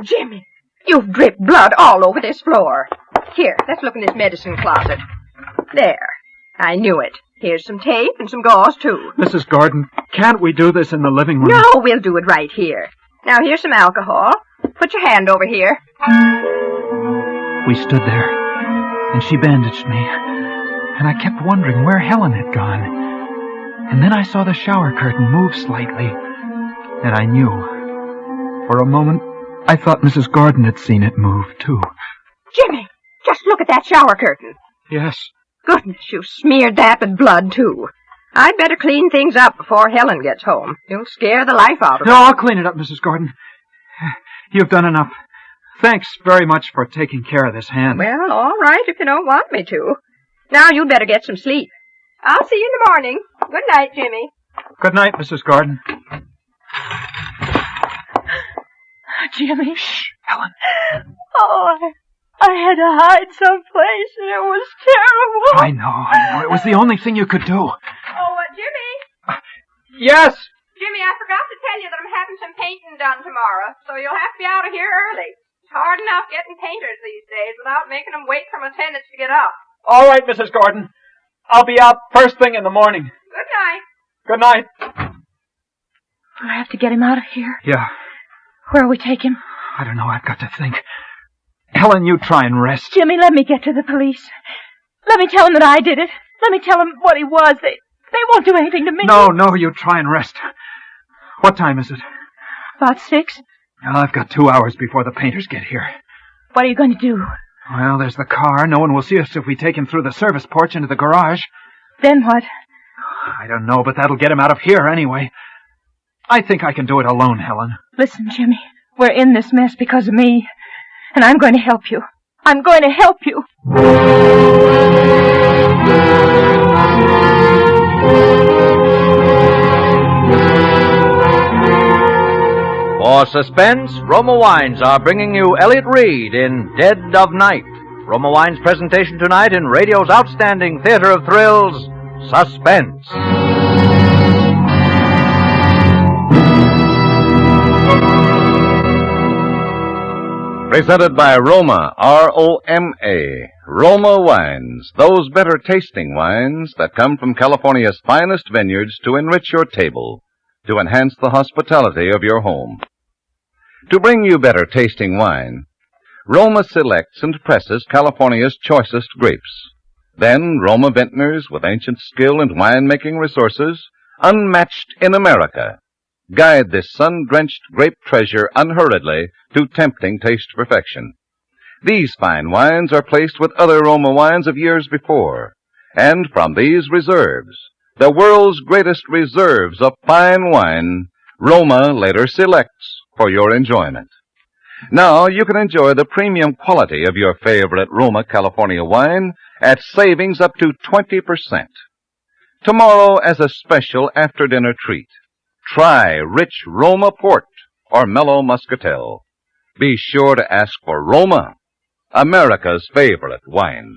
Jimmy, you've dripped blood all over this floor. Here, let's look in this medicine closet. There. I knew it. Here's some tape and some gauze, too. Mrs. Gordon, can't we do this in the living room? No, we'll do it right here. Now, here's some alcohol. Put your hand over here. We stood there, and she bandaged me. And I kept wondering where Helen had gone. And then I saw the shower curtain move slightly. And I knew. For a moment, I thought Mrs. Gordon had seen it move, too. Jimmy, just look at that shower curtain. Yes. Goodness, you've smeared that with blood, too. I'd better clean things up before Helen gets home. You'll scare the life out of her. No, I'll clean it up, Mrs. Gordon. You've done enough. Thanks very much for taking care of this hand. Well, all right, if you don't want me to. Now you'd better get some sleep. I'll see you in the morning. Good night, Jimmy. Good night, Mrs. Gordon. Jimmy. Shh, Helen. Oh, I had to hide someplace, and it was terrible. I know. It was the only thing you could do. Oh, Jimmy. Yes? Jimmy, I forgot to tell you that I'm having some painting done tomorrow, so you'll have to be out of here early. It's hard enough getting painters these days without making them wait for my tenants to get up. All right, Mrs. Gordon. I'll be out first thing in the morning. Good night. Good night. I have to get him out of here. Yeah. Where'll we take him? I don't know. I've got to think. Helen, you try and rest. Jimmy, let me get to the police. Let me tell him that I did it. Let me tell him what he was. They won't do anything to me. No, you try and rest. What time is it? About 6. Well, I've got 2 hours before the painters get here. What are you going to do? Well, there's the car. No one will see us if we take him through the service porch into the garage. Then what? I don't know, but that'll get him out of here anyway. I think I can do it alone, Helen. Listen, Jimmy, we're in this mess because of me. And I'm going to help you. I'm going to help you. For Suspense, Roma Wines are bringing you Elliott Reed in Dead of Night. Roma Wines' presentation tonight in radio's outstanding theater of thrills, Suspense. Presented by Roma, R-O-M-A, Roma Wines, those better tasting wines that come from California's finest vineyards to enrich your table, to enhance the hospitality of your home. To bring you better tasting wine, Roma selects and presses California's choicest grapes. Then Roma vintners with ancient skill and winemaking resources, unmatched in America, guide this sun-drenched grape treasure unhurriedly to tempting taste perfection. These fine wines are placed with other Roma wines of years before, and from these reserves, the world's greatest reserves of fine wine, Roma later selects for your enjoyment. Now you can enjoy the premium quality of your favorite Roma California wine at savings up to 20%. Tomorrow, as a special after-dinner treat, try rich Roma Port or mellow Muscatel. Be sure to ask for Roma, America's favorite wine.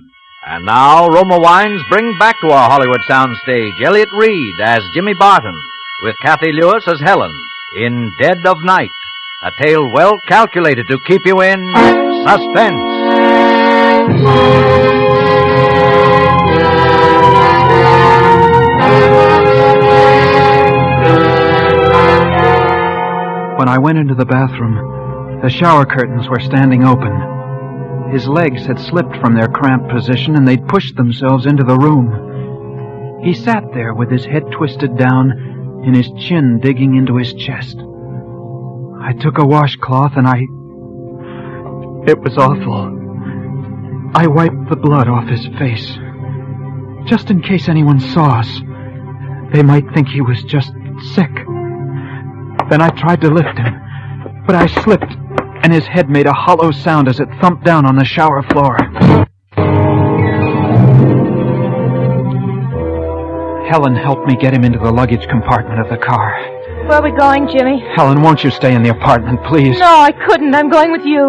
And now, Roma Wines bring back to our Hollywood soundstage Elliott Reed as Jimmy Barton, with Kathy Lewis as Helen, in Dead of Night, a tale well calculated to keep you in suspense. When I went into the bathroom, the shower curtains were standing open. His legs had slipped from their cramped position, and they'd pushed themselves into the room. He sat there with his head twisted down and his chin digging into his chest. I took a washcloth and it was awful. I wiped the blood off his face. Just in case anyone saw us, they might think he was just sick. Then I tried to lift him, but I slipped, and his head made a hollow sound as it thumped down on the shower floor. Helen helped me get him into the luggage compartment of the car. Where are we going, Jimmy? Helen, won't you stay in the apartment, please? No, I couldn't. I'm going with you.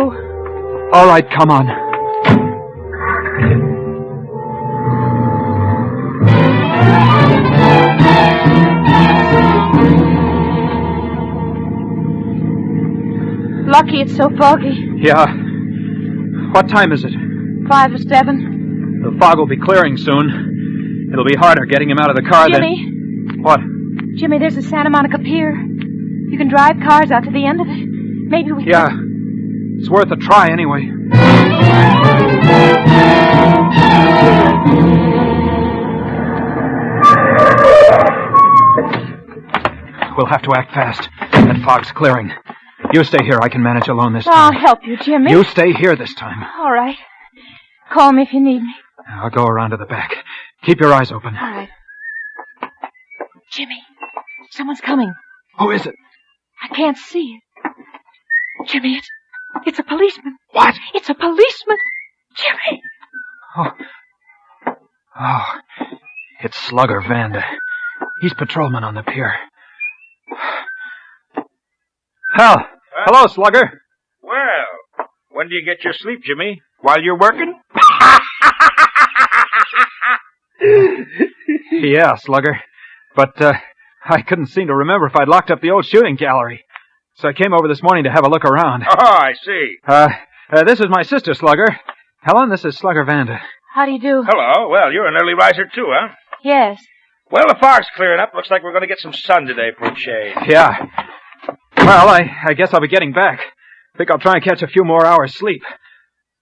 All right, come on. lucky it's so foggy. Yeah. What time is it? 5 or 7. The fog will be clearing soon. It'll be harder getting him out of the car Jimmy. than... What? Jimmy, there's the Santa Monica Pier. You can drive cars out to the end of it. Maybe we Yeah. It's worth a try anyway. We'll have to act fast. That fog's clearing. You stay here. I can manage alone this time. I'll help you, Jimmy. You stay here this time. All right. Call me if you need me. I'll go around to the back. Keep your eyes open. All right. Jimmy, someone's coming. Who is it? I can't see it. Jimmy, it's a policeman. What? It's a policeman. Jimmy. Oh, it's Slugger Vanda. He's patrolman on the pier. Hal. Hello, Slugger. Well, when do you get your sleep, Jimmy? While you're working? Yeah, Slugger. But, I couldn't seem to remember if I'd locked up the old shooting gallery. So I came over this morning to have a look around. Oh, I see. This is my sister, Slugger. Helen, this is Slugger Vanda. How do you do? Hello. Well, you're an early riser, too, huh? Yes. Well, the fog's clearing up. Looks like we're going to get some sun today for a change. Yeah. Well, I guess I'll be getting back. Think I'll try and catch a few more hours sleep.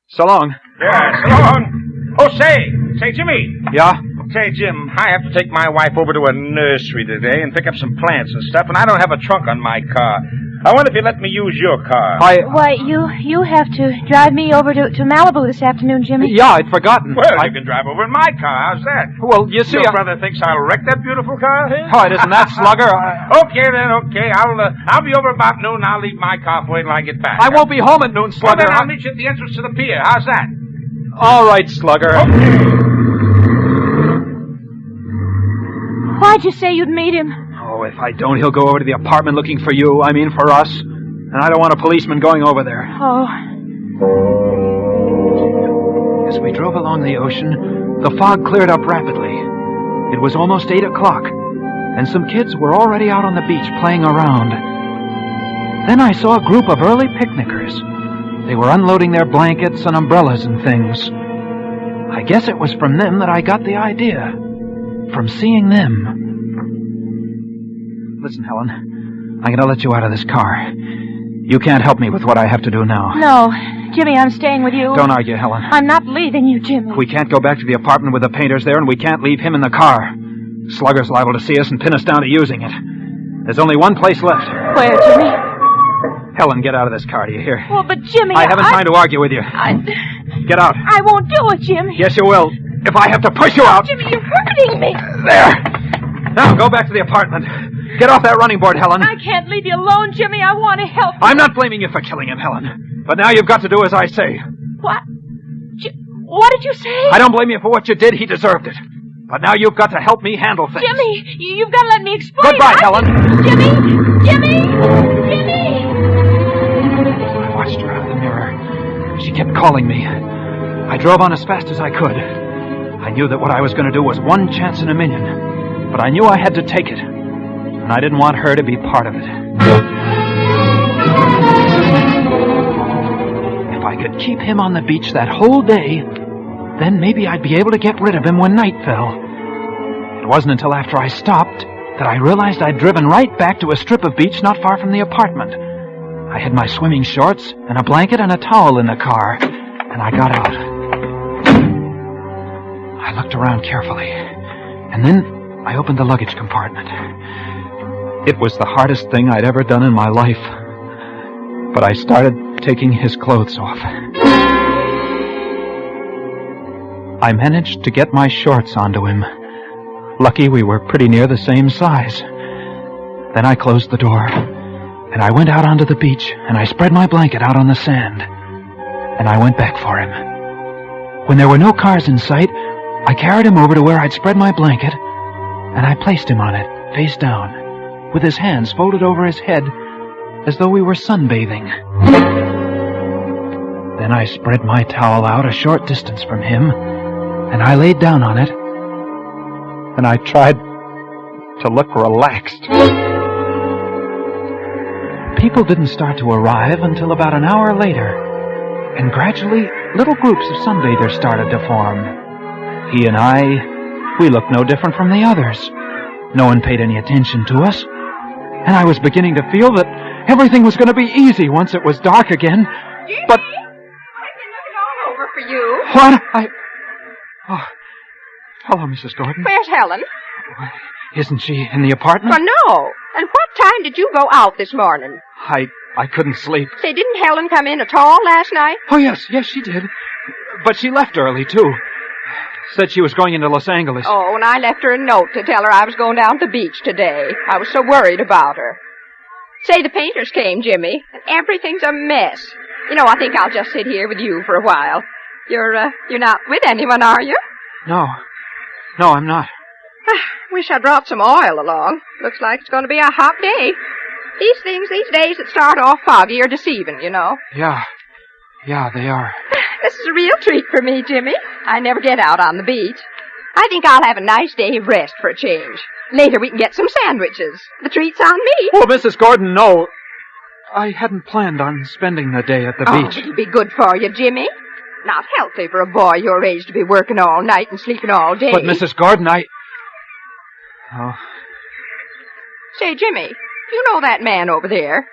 So long. Yeah, so long. Oh, say, Jimmy. Yeah? Say, Jim, I have to take my wife over to a nursery today and pick up some plants and stuff, and I don't have a trunk on my car. I wonder if you let me use your car. Why, you have to drive me over to Malibu this afternoon, Jimmy. Yeah, I'd forgotten. Well, you can drive over in my car. How's that? Well, you see... Your brother thinks I'll wreck that beautiful car? Oh, it isn't that, Slugger. Okay, then, okay. I'll be over about noon. I'll leave my car for you till I get back. I won't be home at noon, Slugger. Well, then I'll meet you at the entrance to the pier. How's that? All right, Slugger. Okay. Why'd you say you'd meet him? Oh, if I don't, he'll go over to the apartment looking for you. I mean, for us. And I don't want a policeman going over there. Oh. As we drove along the ocean, the fog cleared up rapidly. It was almost 8 o'clock, and some kids were already out on the beach playing around. Then I saw a group of early picnickers. They were unloading their blankets and umbrellas and things. I guess it was from them that I got the idea. From seeing them. Listen, Helen, I'm going to let you out of this car. You can't help me with what I have to do now. No. Jimmy, I'm staying with you. Don't argue, Helen. I'm not leaving you, Jimmy. We can't go back to the apartment with the painters there, and we can't leave him in the car. Slugger's liable to see us and pin us down to using it. There's only one place left. Where, Jimmy? Helen, get out of this car, do you hear? Well, but Jimmy, I haven't time to argue with you. Get out. I won't do it, Jimmy. Yes, you will. If I have to push you out. Jimmy, you're hurting me. There. Now, go back to the apartment. Get off that running board, Helen. I can't leave you alone, Jimmy. I want to help you. I'm not blaming you for killing him, Helen. But now you've got to do as I say. What? What did you say? I don't blame you for what you did. He deserved it. But now you've got to help me handle things. Jimmy, you've got to let me explain. Goodbye, Helen. Jimmy! I watched her out of the mirror. She kept calling me. I drove on as fast as I could. I knew that what I was going to do was one chance in a million. But I knew I had to take it. And I didn't want her to be part of it. If I could keep him on the beach that whole day, then maybe I'd be able to get rid of him when night fell. It wasn't until after I stopped that I realized I'd driven right back to a strip of beach not far from the apartment. I had my swimming shorts and a blanket and a towel in the car, and I got out. I looked around carefully, and then I opened the luggage compartment. It was the hardest thing I'd ever done in my life, but I started taking his clothes off. I managed to get my shorts onto him. Lucky we were pretty near the same size. Then I closed the door, and I went out onto the beach, and I spread my blanket out on the sand, and I went back for him. When there were no cars in sight, I carried him over to where I'd spread my blanket, and I placed him on it, face down, with his hands folded over his head, as though we were sunbathing. Then I spread my towel out a short distance from him, and I laid down on it, and I tried to look relaxed. people didn't start to arrive until about an hour later, and gradually little groups of sunbathers started to form. He and I, we looked no different from the others. No one paid any attention to us, and I was beginning to feel that everything was going to be easy once it was dark again. Jimmy, But I've been looking all over for you. what? Oh, hello, Mrs. Gordon. Where's Helen? Isn't she in the apartment? Well, no. And what time did you go out this morning? I couldn't sleep. Say, didn't Helen come in at all last night? Oh, yes, she did. But she left early, too. Said she was going into Los Angeles. Oh, and I left her a note to tell her I was going down to the beach today. I was so worried about her. Say, the painters came, Jimmy, and everything's a mess. You know, I think I'll just sit here with you for a while. You're not with anyone, are you? No, I'm not. Wish I brought some oil along. Looks like it's going to be a hot day. These things these days that start off foggy are deceiving, you know. Yeah, they are. This is a real treat for me, Jimmy. I never get out on the beach. I think I'll have a nice day of rest for a change. Later we can get some sandwiches. The treat's on me. Oh, Mrs. Gordon, no. I hadn't planned on spending the day at the beach. It'll be good for you, Jimmy. Not healthy for a boy your age to be working all night and sleeping all day. But, Mrs. Gordon, Oh. Say, Jimmy, you know that man over there?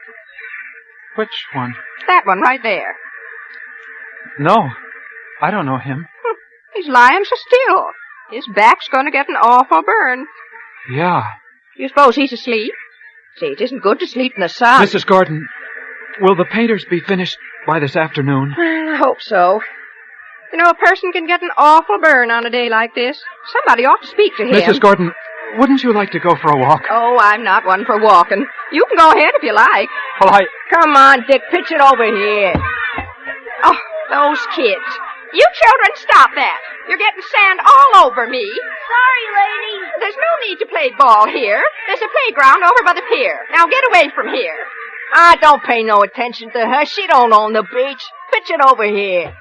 Which one? That one right there. No, I don't know him. He's lying so still. His back's going to get an awful burn. Yeah. You suppose he's asleep? Say, it isn't good to sleep in the sun. Mrs. Gordon, will the painters be finished by this afternoon? Well, I hope so. You know, a person can get an awful burn on a day like this. Somebody ought to speak to him. Mrs. Gordon, wouldn't you like to go for a walk? Oh, I'm not one for walking. You can go ahead if you like. Well, Come on, Dick, pitch it over here. Oh, those kids. You children, stop that. You're getting sand all over me. Sorry, lady. There's no need to play ball here. There's a playground over by the pier. Now get away from here. Ah, don't pay no attention to her. She don't own the beach. Pitch it over here.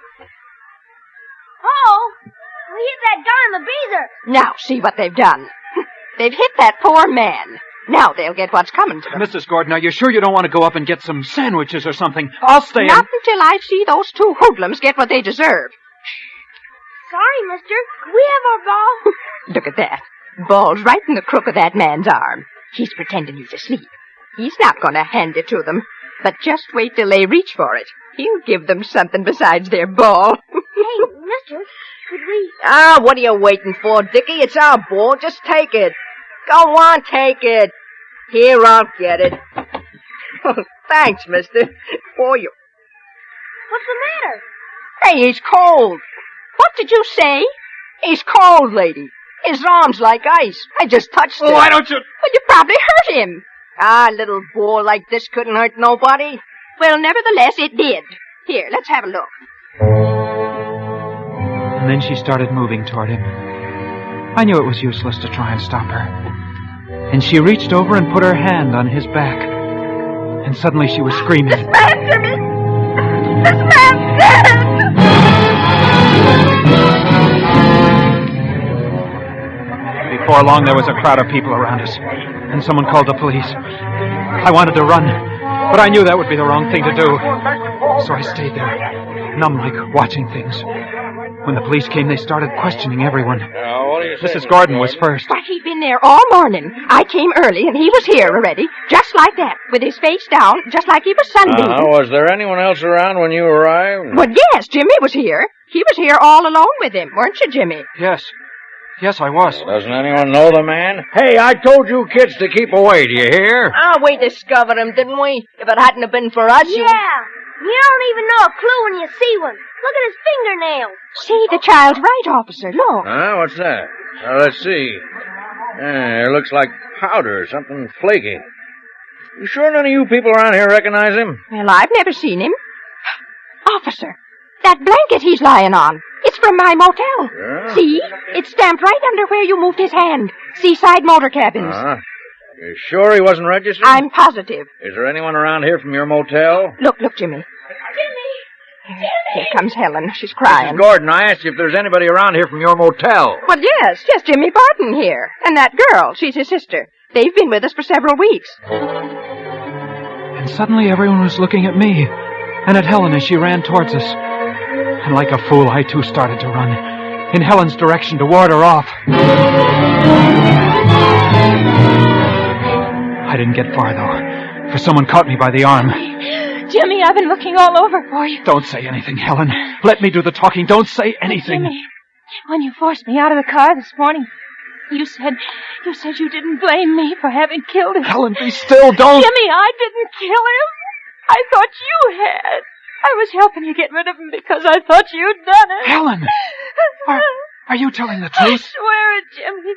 Oh, we hit that guy in the beezer. Now see what they've done. They've hit that poor man. Now they'll get what's coming to them. Mrs. Gordon, are you sure you don't want to go up and get some sandwiches or something? I'll stay Not until I see those two hoodlums get what they deserve. Sorry, mister. We have our ball. Look at that. Ball's right in the crook of that man's arm. He's pretending he's asleep. He's not going to hand it to them. But just wait till they reach for it. He'll give them something besides their ball. Hey, mister, could we... Ah, what are you waiting for, Dickie? It's our ball. Just take it. Go on, take it. Here, I'll get it. Thanks, mister. For you. What's the matter? Hey, he's cold. What did you say? He's cold, lady. His arm's like ice. I just touched him. Why don't you... Well, you probably hurt him. Ah, a little ball like this couldn't hurt nobody. Well, nevertheless, it did. Here, let's have a look. And then she started moving toward him. I knew it was useless to try and stop her. And she reached over and put her hand on his back. And suddenly she was screaming. This man, Jimmy! This man's dead! Before long, there was a crowd of people around us, and someone called the police. I wanted to run, but I knew that would be the wrong thing to do. So I stayed there, numb like watching things. When the police came, they started questioning everyone. Mrs. Gordon was first. But he'd been there all morning. I came early, and he was here already, just like that, with his face down, just like he was sunbathing. Was there anyone else around when you arrived? Well, yes, Jimmy was here. He was here all alone with him, weren't you, Jimmy? Yes, I was. Doesn't anyone know the man? Hey, I told you kids to keep away, do you hear? Ah, we discovered him, didn't we? If it hadn't have been for us, Yeah. You don't even know a clue when you see one. Look at his fingernails. See, the child's right, officer. Look. What's that? Let's see. It looks like powder, something flaky. You sure none of you people around here recognize him? Well, I've never seen him. Officer, that blanket he's lying on. It's from my motel. Yeah? See? It's stamped right under where you moved his hand. Seaside Motor Cabins. You sure he wasn't registered? I'm positive. Is there anyone around here from your motel? Look, Jimmy. Here comes Helen. She's crying. Mrs. Gordon, I asked you if there's anybody around here from your motel. Well, yes, just Jimmy Barton here. And that girl, she's his sister. They've been with us for several weeks. And And suddenly everyone was looking at me and at Helen as she ran towards us. And like a fool, I too started to run in Helen's direction to ward her off. I didn't get far, though, for someone caught me by the arm. Jimmy, I've been looking all over for you. Don't say anything, Helen. Let me do the talking. Don't say anything. Jimmy, when you forced me out of the car this morning, you said you didn't blame me for having killed him. Helen, be still. Don't. Jimmy, I didn't kill him. I thought you had. I was helping you get rid of him because I thought you'd done it. Helen! Are you telling the truth? I swear it, Jimmy.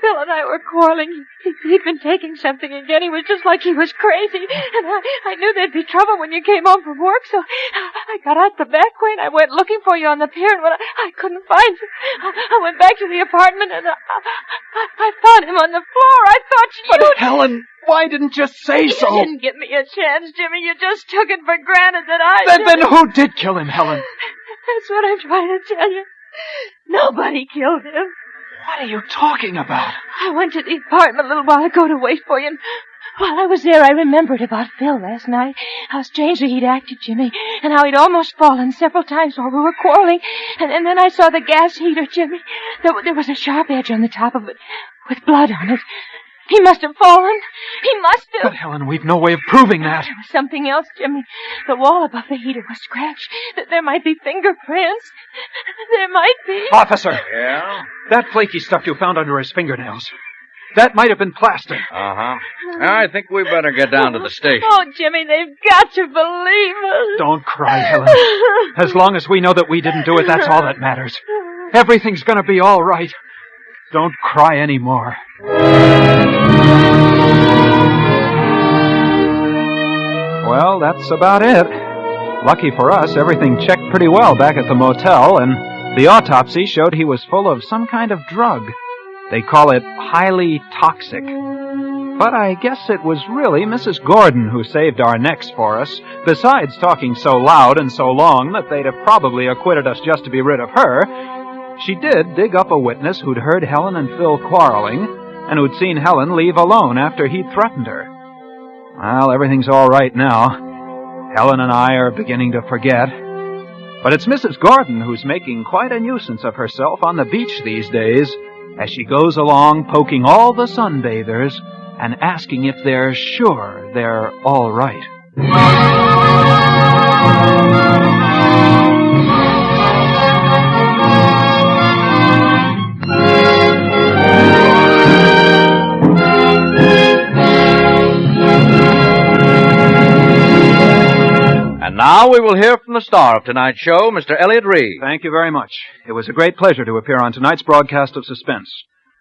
Phil and I were quarreling. He'd been taking something again. He was just like he was crazy. And I knew there'd be trouble when you came home from work, so I got out the back way and I went looking for you on the pier, and when I couldn't find you, I went back to the apartment and I found him on the floor. I thought you... But Helen, why didn't you say so? You didn't give me a chance, Jimmy. You just took it for granted that I... Then who did kill him, Helen? That's what I'm trying to tell you. Nobody killed him. What are you talking about? I went to the apartment a little while ago to wait for you, and while I was there, I remembered about Phil last night. How strangely he'd acted, Jimmy, and how he'd almost fallen several times while we were quarreling. And then I saw the gas heater, Jimmy. There was a sharp edge on the top of it with blood on it. He must have fallen. He must have. But, Helen, we've no way of proving that. There was something else, Jimmy. The wall above the heater was scratched. There might be fingerprints. There might be. Officer! Yeah? That flaky stuff you found under his fingernails. That might have been plaster. Uh-huh. I think we better get down to the station. Oh, Jimmy, they've got to believe us. Don't cry, Helen. As long as we know that we didn't do it, that's all that matters. Everything's gonna be all right. Don't cry anymore. Well, that's about it. Lucky for us, everything checked pretty well back at the motel, and the autopsy showed he was full of some kind of drug. They call it highly toxic. But I guess it was really Mrs. Gordon who saved our necks for us, besides talking so loud and so long that they'd have probably acquitted us just to be rid of her. She did dig up a witness who'd heard Helen and Phil quarreling, and who'd seen Helen leave alone after he'd threatened her. Well, everything's all right now. Helen and I are beginning to forget. But it's Mrs. Gordon who's making quite a nuisance of herself on the beach these days, as she goes along poking all the sunbathers and asking if they're sure they're all right. And now we will hear from the star of tonight's show, Mr. Elliot Reed. Thank you very much. It was a great pleasure to appear on tonight's broadcast of Suspense.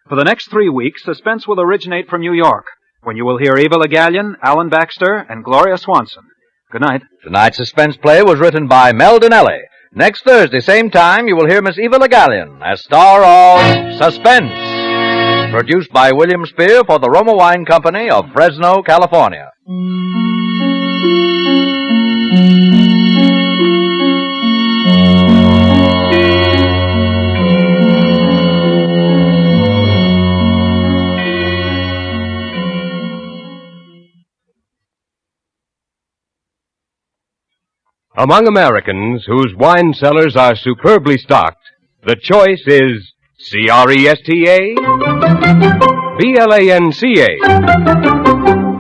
For the next 3 weeks, Suspense will originate from New York, when you will hear Eva Le Gallienne, Alan Baxter, and Gloria Swanson. Good night. Tonight's suspense play was written by Mel Donnelly. Next Thursday, same time, you will hear Miss Eva Le Gallienne as star of Suspense. Produced by William Spear for the Roma Wine Company of Fresno, California. Among Americans whose wine cellars are superbly stocked, the choice is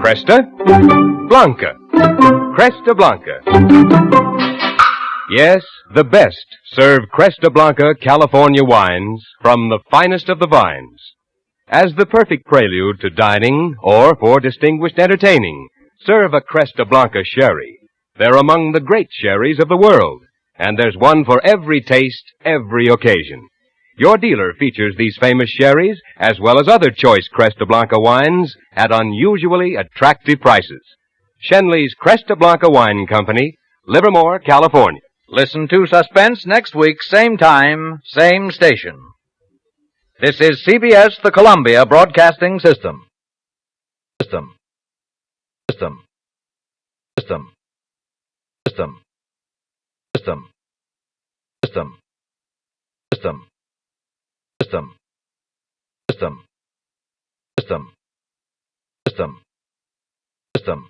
Cresta, Blanca, Cresta Blanca, Cresta Blanca. Yes, the best serve Cresta Blanca California wines from the finest of the vines. As the perfect prelude to dining or for distinguished entertaining, serve a Cresta Blanca sherry. They're among the great sherries of the world, and there's one for every taste, every occasion. Your dealer features these famous sherries, as well as other choice Cresta Blanca wines, at unusually attractive prices. Shenley's Cresta Blanca Wine Company, Livermore, California. Listen to Suspense next week, same time, same station. This is CBS, the Columbia Broadcasting System. System. System. System. System. System. System. System. System. System. System. System. System.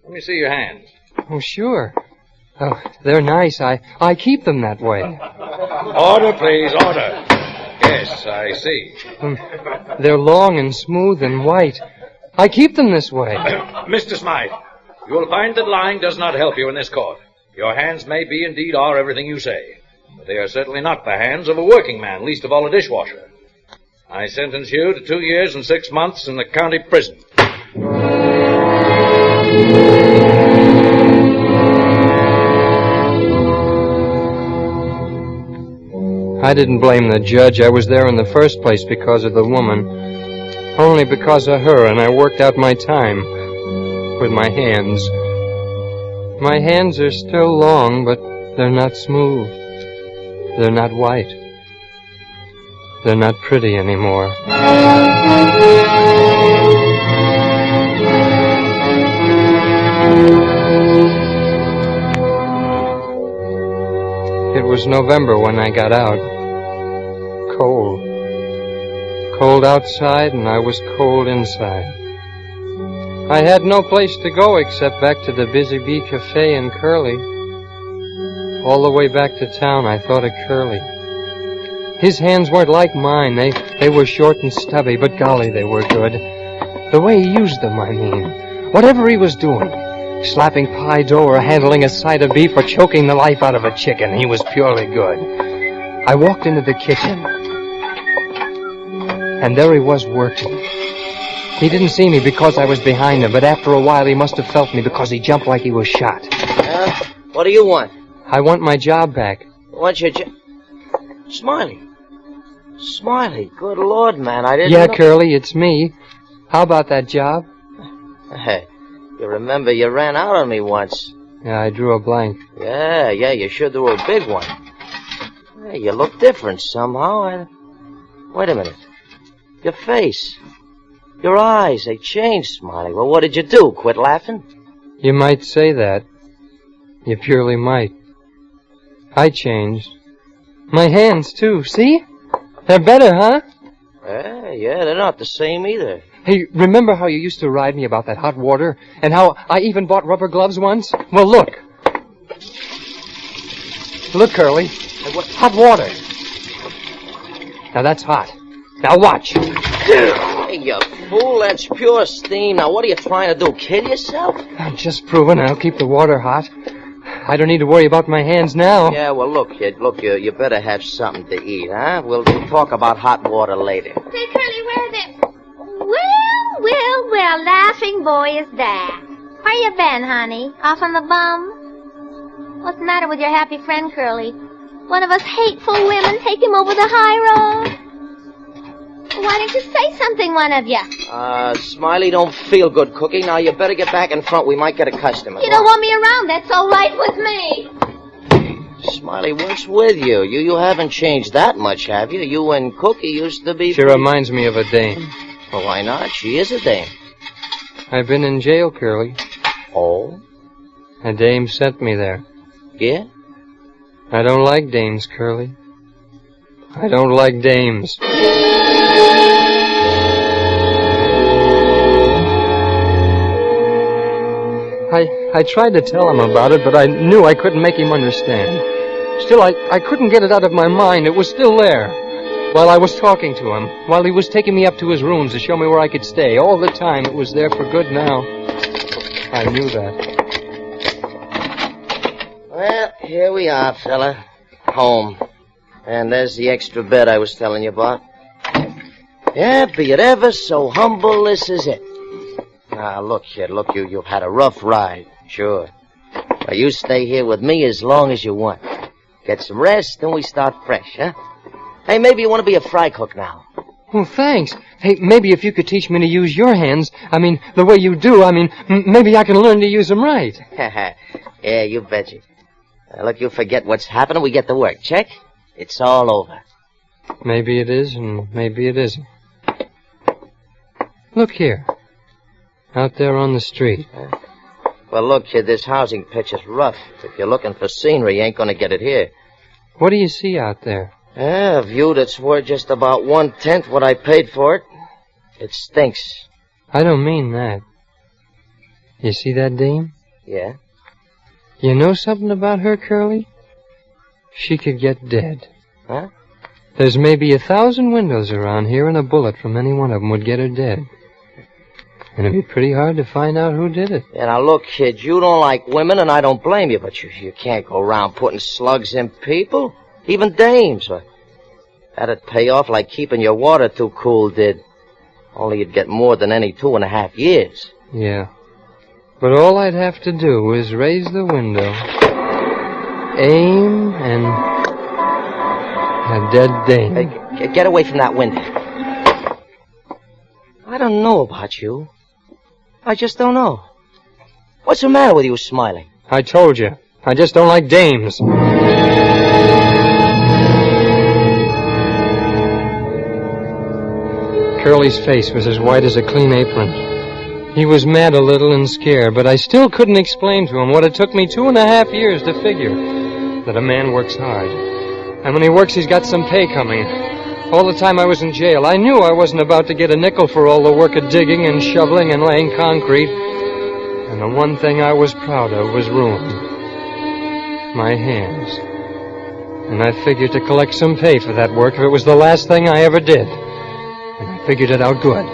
Let me see your hands. Oh, sure. Oh, they're nice. I keep them that way. Order, please, order. Yes, I see. They're long and smooth and white. I keep them this way. Mr. Smiley, you will find that lying does not help you in this court. Your hands may be, indeed, are everything you say. But they are certainly not the hands of a working man, least of all a dishwasher. I sentence you to 2 years and 6 months in the county prison. I didn't blame the judge. I was there in the first place because of the woman. Only because of her, and I worked out my time with my hands. My hands are still long, but they're not smooth. They're not white. They're not pretty anymore. It was November when I got out. Cold. Cold outside, and I was cold inside. I had no place to go except back to the Busy Bee Cafe in Curly. All the way back to town, I thought of Curly. His hands weren't like mine. They were short and stubby, but golly, they were good. The way he used them, I mean. Whatever he was doing. Slapping pie dough or handling a side of beef or choking the life out of a chicken. He was purely good. I walked into the kitchen. And there he was working. He didn't see me because I was behind him, but after a while he must have felt me because he jumped like he was shot. What do you want? I want my job back. What's your job? Smiley. Smiley, good Lord, man, I didn't Yeah, know... Curly, it's me. How about that job? Hey, you remember you ran out on me once. Yeah, I drew a blank. Yeah, you sure drew a big one. Hey, you look different somehow. Wait a minute. Your face. Your eyes, they changed, Smiley. Well, what did you do? Quit laughing? You might say that. You purely might. I changed. My hands, too. See? They're better, huh? Yeah, they're not the same either. Hey, remember how you used to ride me about that hot water? And how I even bought rubber gloves once? Well, look. Look, Curly. Hot water. Now, that's hot. Now, watch. Hey, you fool, that's pure steam. Now, what are you trying to do, kill yourself? I'm just proving I'll keep the water hot. I don't need to worry about my hands now. Yeah, well, look, kid, you better have something to eat, huh? We'll talk about hot water later. Say, Curly, where are they? Well, laughing boy is that. Where you been, honey? Off on the bum? What's the matter with your happy friend, Curly? One of us hateful women take him over the high road? Why don't you say something, one of you? Smiley don't feel good cooking. Now, you better get back in front. We might get a customer. You don't want me around. That's all right with me. Smiley, what's with you? You haven't changed that much, have you? You and Cookie used to be... She reminds me of a dame. Well, why not? She is a dame. I've been in jail, Curly. Oh? A dame sent me there. Yeah? I don't like dames, Curly. I don't like dames. I tried to tell him about it, but I knew I couldn't make him understand. Still, I couldn't get it out of my mind. It was still there. While I was talking to him, while he was taking me up to his rooms to show me where I could stay, all the time it was there for good now. I knew that. Well, here we are, fella. Home. And there's the extra bed I was telling you about. Yeah, be it ever so humble, this is it. Now, look, kid, you've had a rough ride, sure. Now, you stay here with me as long as you want. Get some rest, then we start fresh, huh? Hey, maybe you want to be a fry cook now. Well, thanks. Hey, maybe if you could teach me to use your hands, the way you do, maybe I can learn to use them right. Yeah, you betcha. Look, you forget what's happening, we get to work. Check? It's all over. Maybe it is, and maybe it isn't. Look here. Out there on the street. Well, look, kid, this housing pitch is rough. If you're looking for scenery, you ain't gonna get it here. What do you see out there? A view that's worth just about 1/10 what I paid for it. It stinks. I don't mean that. You see that dame? Yeah? You know something about her, Curly? She could get dead. Huh? There's maybe 1,000 windows around here, and a bullet from any one of them would get her dead. And it'd be pretty hard to find out who did it. Yeah, now look, kid, you don't like women, and I don't blame you, but you can't go around putting slugs in people. Even dames. That'd pay off like keeping your water too cool did. Only you'd get more than any 2.5 years. Yeah. But all I'd have to do is raise the window, aim, and a dead dame. Hey, get away from that window. I don't know about you. I just don't know. What's the matter with you, Smiley? I told you. I just don't like dames. Curly's face was as white as a clean apron. He was mad a little and scared, but I still couldn't explain to him what it took me 2.5 years to figure. That a man works hard. And when he works, he's got some pay coming. All the time I was in jail, I knew I wasn't about to get a nickel for all the work of digging and shoveling and laying concrete. And the one thing I was proud of was ruined. My hands. And I figured to collect some pay for that work if it was the last thing I ever did. And I figured it out good.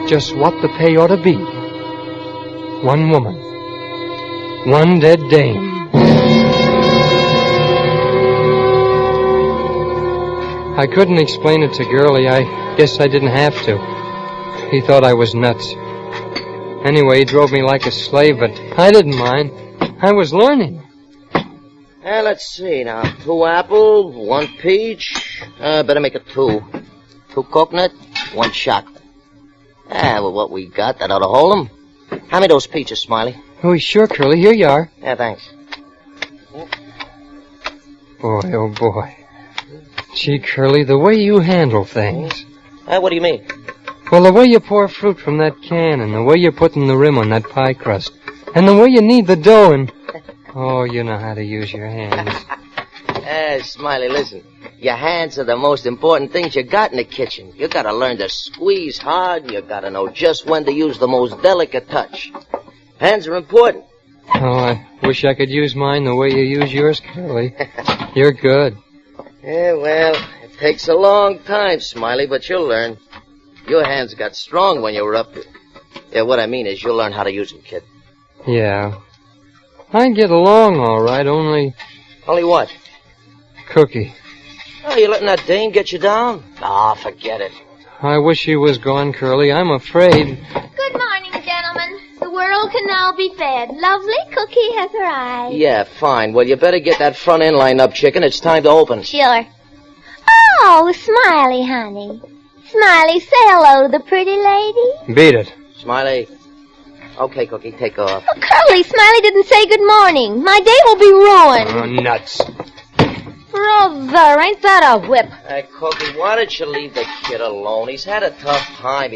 Just what the pay ought to be. 1 woman. 1 dead dame. I couldn't explain it to Girlie. I guess I didn't have to. He thought I was nuts. Anyway, he drove me like a slave, but I didn't mind. I was learning. Let's see now. 2 apple, 1 peach. Better make it 2. 2 coconut, 1 shot. Well, what we got, that ought to hold 'em. Hand me those peaches, Smiley. Oh, sure, Curly. Here you are. Yeah, thanks. Boy, oh boy. Gee, Curly, the way you handle things. What do you mean? Well, the way you pour fruit from that can, and the way you're putting the rim on that pie crust, and the way you knead the dough, and... Oh, you know how to use your hands. Smiley, listen. Your hands are the most important things you got in the kitchen. You gotta learn to squeeze hard, and you gotta know just when to use the most delicate touch. Hands are important. Oh, I wish I could use mine the way you use yours, Curly. You're good. Yeah, well, it takes a long time, Smiley, but you'll learn. Your hands got strong when you were up. Yeah, what I mean is you'll learn how to use them, kid. Yeah. I get along all right, only... Only what? Cookie. Oh, you letting that dame get you down? Ah, forget it. I wish she was gone, Curly. I'm afraid. Good morning, gentlemen. The world can now be fed. Lovely Cookie has arrived. Yeah, fine. Well, you better get that front end lined up, chicken. It's time to open. Sure. Oh, Smiley, honey. Smiley, say hello to the pretty lady. Beat it. Smiley. Okay, Cookie, take off. Oh, Curly, Smiley didn't say good morning. My day will be ruined. Oh, nuts. Brother, ain't that a whip? Hey, Cookie, why don't you leave the kid alone? He's had a tough time.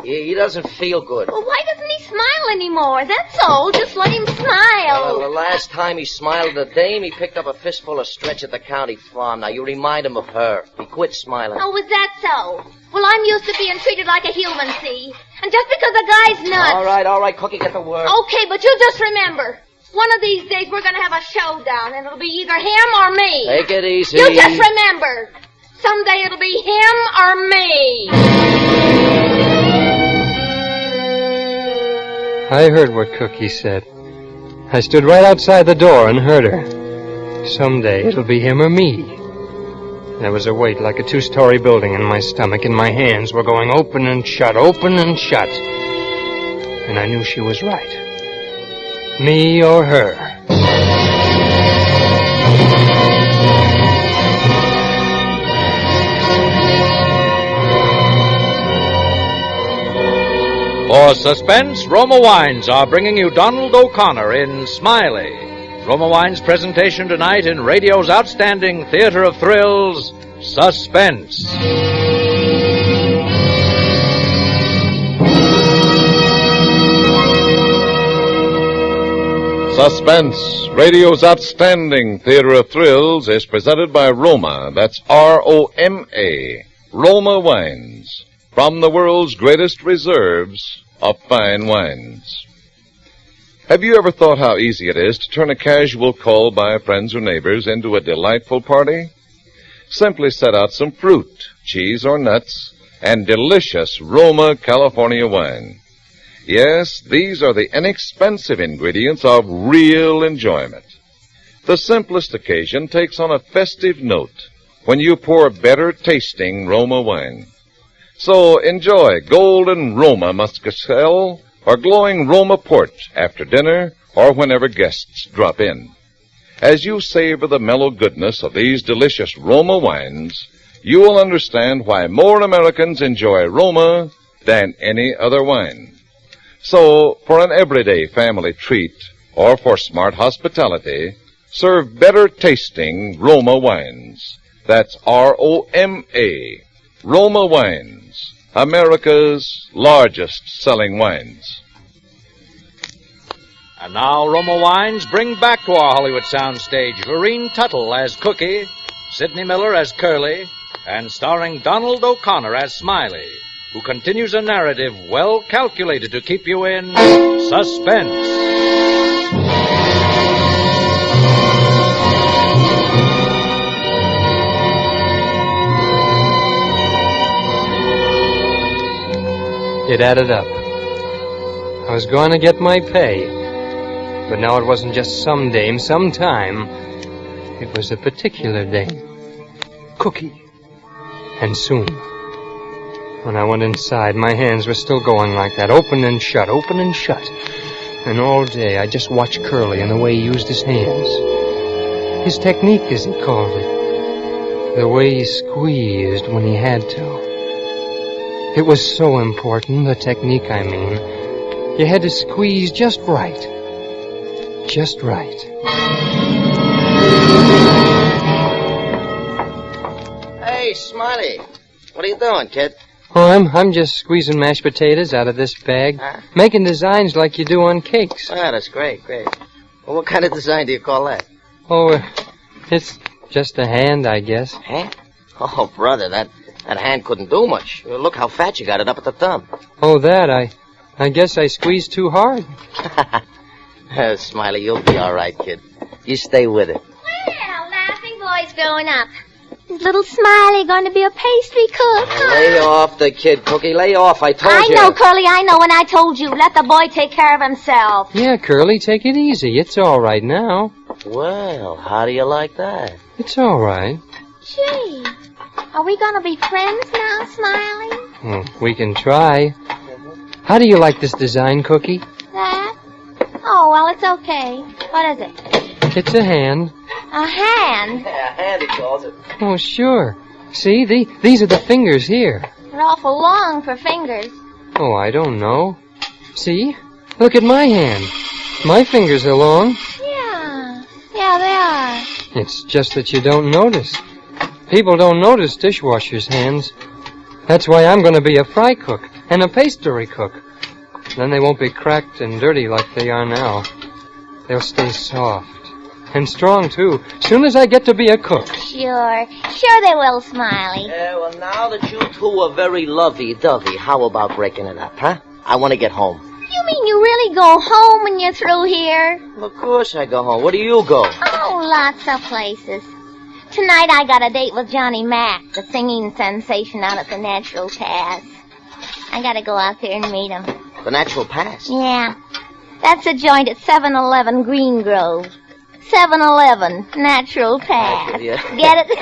He doesn't feel good. Well, why doesn't he smile anymore? That's all. Just let him smile. Well, the last time he smiled at the dame, he picked up a fistful of stretch at the county farm. Now, you remind him of her. He quit smiling. Oh, was that so? Well, I'm used to being treated like a human, see? And just because a guy's nuts... All right, Cookie, get to work. Okay, but you just remember... One of these days we're going to have a showdown, and it'll be either him or me. Take it easy. You just remember. Someday it'll be him or me. I heard what Cookie said. I stood right outside the door and heard her. Someday it'll be him or me. There was a weight like a 2-story building in my stomach, and my hands were going open and shut, open and shut. And I knew she was right. Me or her. For Suspense, Roma Wines are bringing you Donald O'Connor in Smiley. Roma Wines' presentation tonight in radio's outstanding theater of thrills, Suspense. Suspense, radio's outstanding theater of thrills, is presented by Roma. That's R-O-M-A. Roma Wines. From the world's greatest reserves of fine wines. Have you ever thought how easy it is to turn a casual call by friends or neighbors into a delightful party? Simply set out some fruit, cheese or nuts, and delicious Roma California wine. Yes, these are the inexpensive ingredients of real enjoyment. The simplest occasion takes on a festive note when you pour better tasting Roma wine. So enjoy golden Roma Muscatel or glowing Roma port after dinner or whenever guests drop in. As you savor the mellow goodness of these delicious Roma wines, you will understand why more Americans enjoy Roma than any other wine. So, for an everyday family treat or for smart hospitality, serve better tasting Roma wines. That's R-O-M-A, Roma Wines, America's largest selling wines. And now Roma Wines bring back to our Hollywood soundstage Vereen Tuttle as Cookie, Sidney Miller as Curly, and starring Donald O'Connor as Smiley, who continues a narrative well calculated to keep you in suspense. It added up. I was going to get my pay. But now it wasn't just some dame, some time. It was a particular dame. Cookie. And soon. When I went inside, my hands were still going like that, open and shut, open and shut. And all day I just watched Curly and the way he used his hands. His technique, as he called it. The way he squeezed when he had to. It was so important, the technique, I mean. You had to squeeze just right. Just right. Hey, Smiley. What are you doing, kid? Oh, I'm just squeezing mashed potatoes out of this bag. Making designs like you do on cakes. Ah, that's great, great. Well, what kind of design do you call that? Oh, it's just a hand, I guess. Hand? Oh, brother, that hand couldn't do much. Look how fat you got it up at the thumb. Oh, that, I guess I squeezed too hard. Smiley, you'll be all right, kid. You stay with it. Well, laughing boy's growing up. Is little Smiley going to be a pastry cook? Lay off the kid, Cookie. Lay off, I told you. I know, Curly, I know, and I told you. Let the boy take care of himself. Yeah, Curly, take it easy. It's all right now. Well, how do you like that? It's all right. Gee, are we going to be friends now, Smiley? Well, we can try. How do you like this design, Cookie? That? Oh, well, it's okay. What is it? It's a hand. A hand? Yeah, a hand, he calls it. Oh, sure. See, these are the fingers here. They're awful long for fingers. Oh, I don't know. See? Look at my hand. My fingers are long. Yeah, they are. It's just that you don't notice. People don't notice dishwashers' hands. That's why I'm going to be a fry cook and a pastry cook. Then they won't be cracked and dirty like they are now. They'll stay soft. And strong, too, soon as I get to be a cook. Sure they will, Smiley. Yeah, well, now that you two are very lovey-dovey, how about breaking it up, huh? I want to get home. You mean you really go home when you're through here? Well, of course I go home. Where do you go? Oh, lots of places. Tonight I got a date with Johnny Mack, the singing sensation out at the Natural Pass. I gotta go out there and meet him. The Natural Pass? Yeah. That's a joint at 7-Eleven Green Grove. 7-Eleven Natural Pass. Yeah. Get it?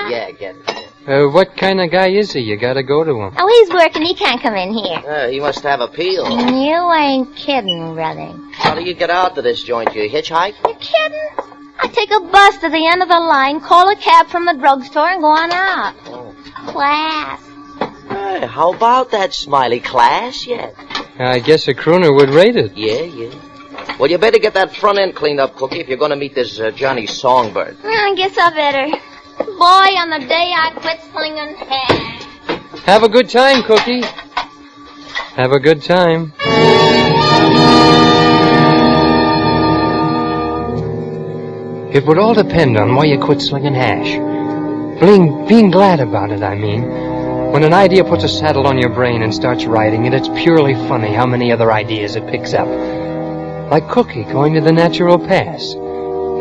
yeah, get it. What kind of guy is he? You gotta go to him. Oh, he's working. He can't come in here. He must have appeal. You ain't kidding, brother. How do you get out to this joint? You hitchhike? You kidding? I take a bus to the end of the line, call a cab from the drugstore, and go on out. Oh. Class. Hey, how about that, Smiley? Class yet? I guess a crooner would rate it. Yeah. Well, you better get that front end cleaned up, Cookie, if you're going to meet this Johnny Songbird. I guess I better. Boy, on the day I quit slinging hash. Have a good time, Cookie. Have a good time. It would all depend on why you quit slinging hash. Being glad about it, I mean. When an idea puts a saddle on your brain and starts riding it, it's purely funny how many other ideas it picks up. Like Cookie going to the natural pass.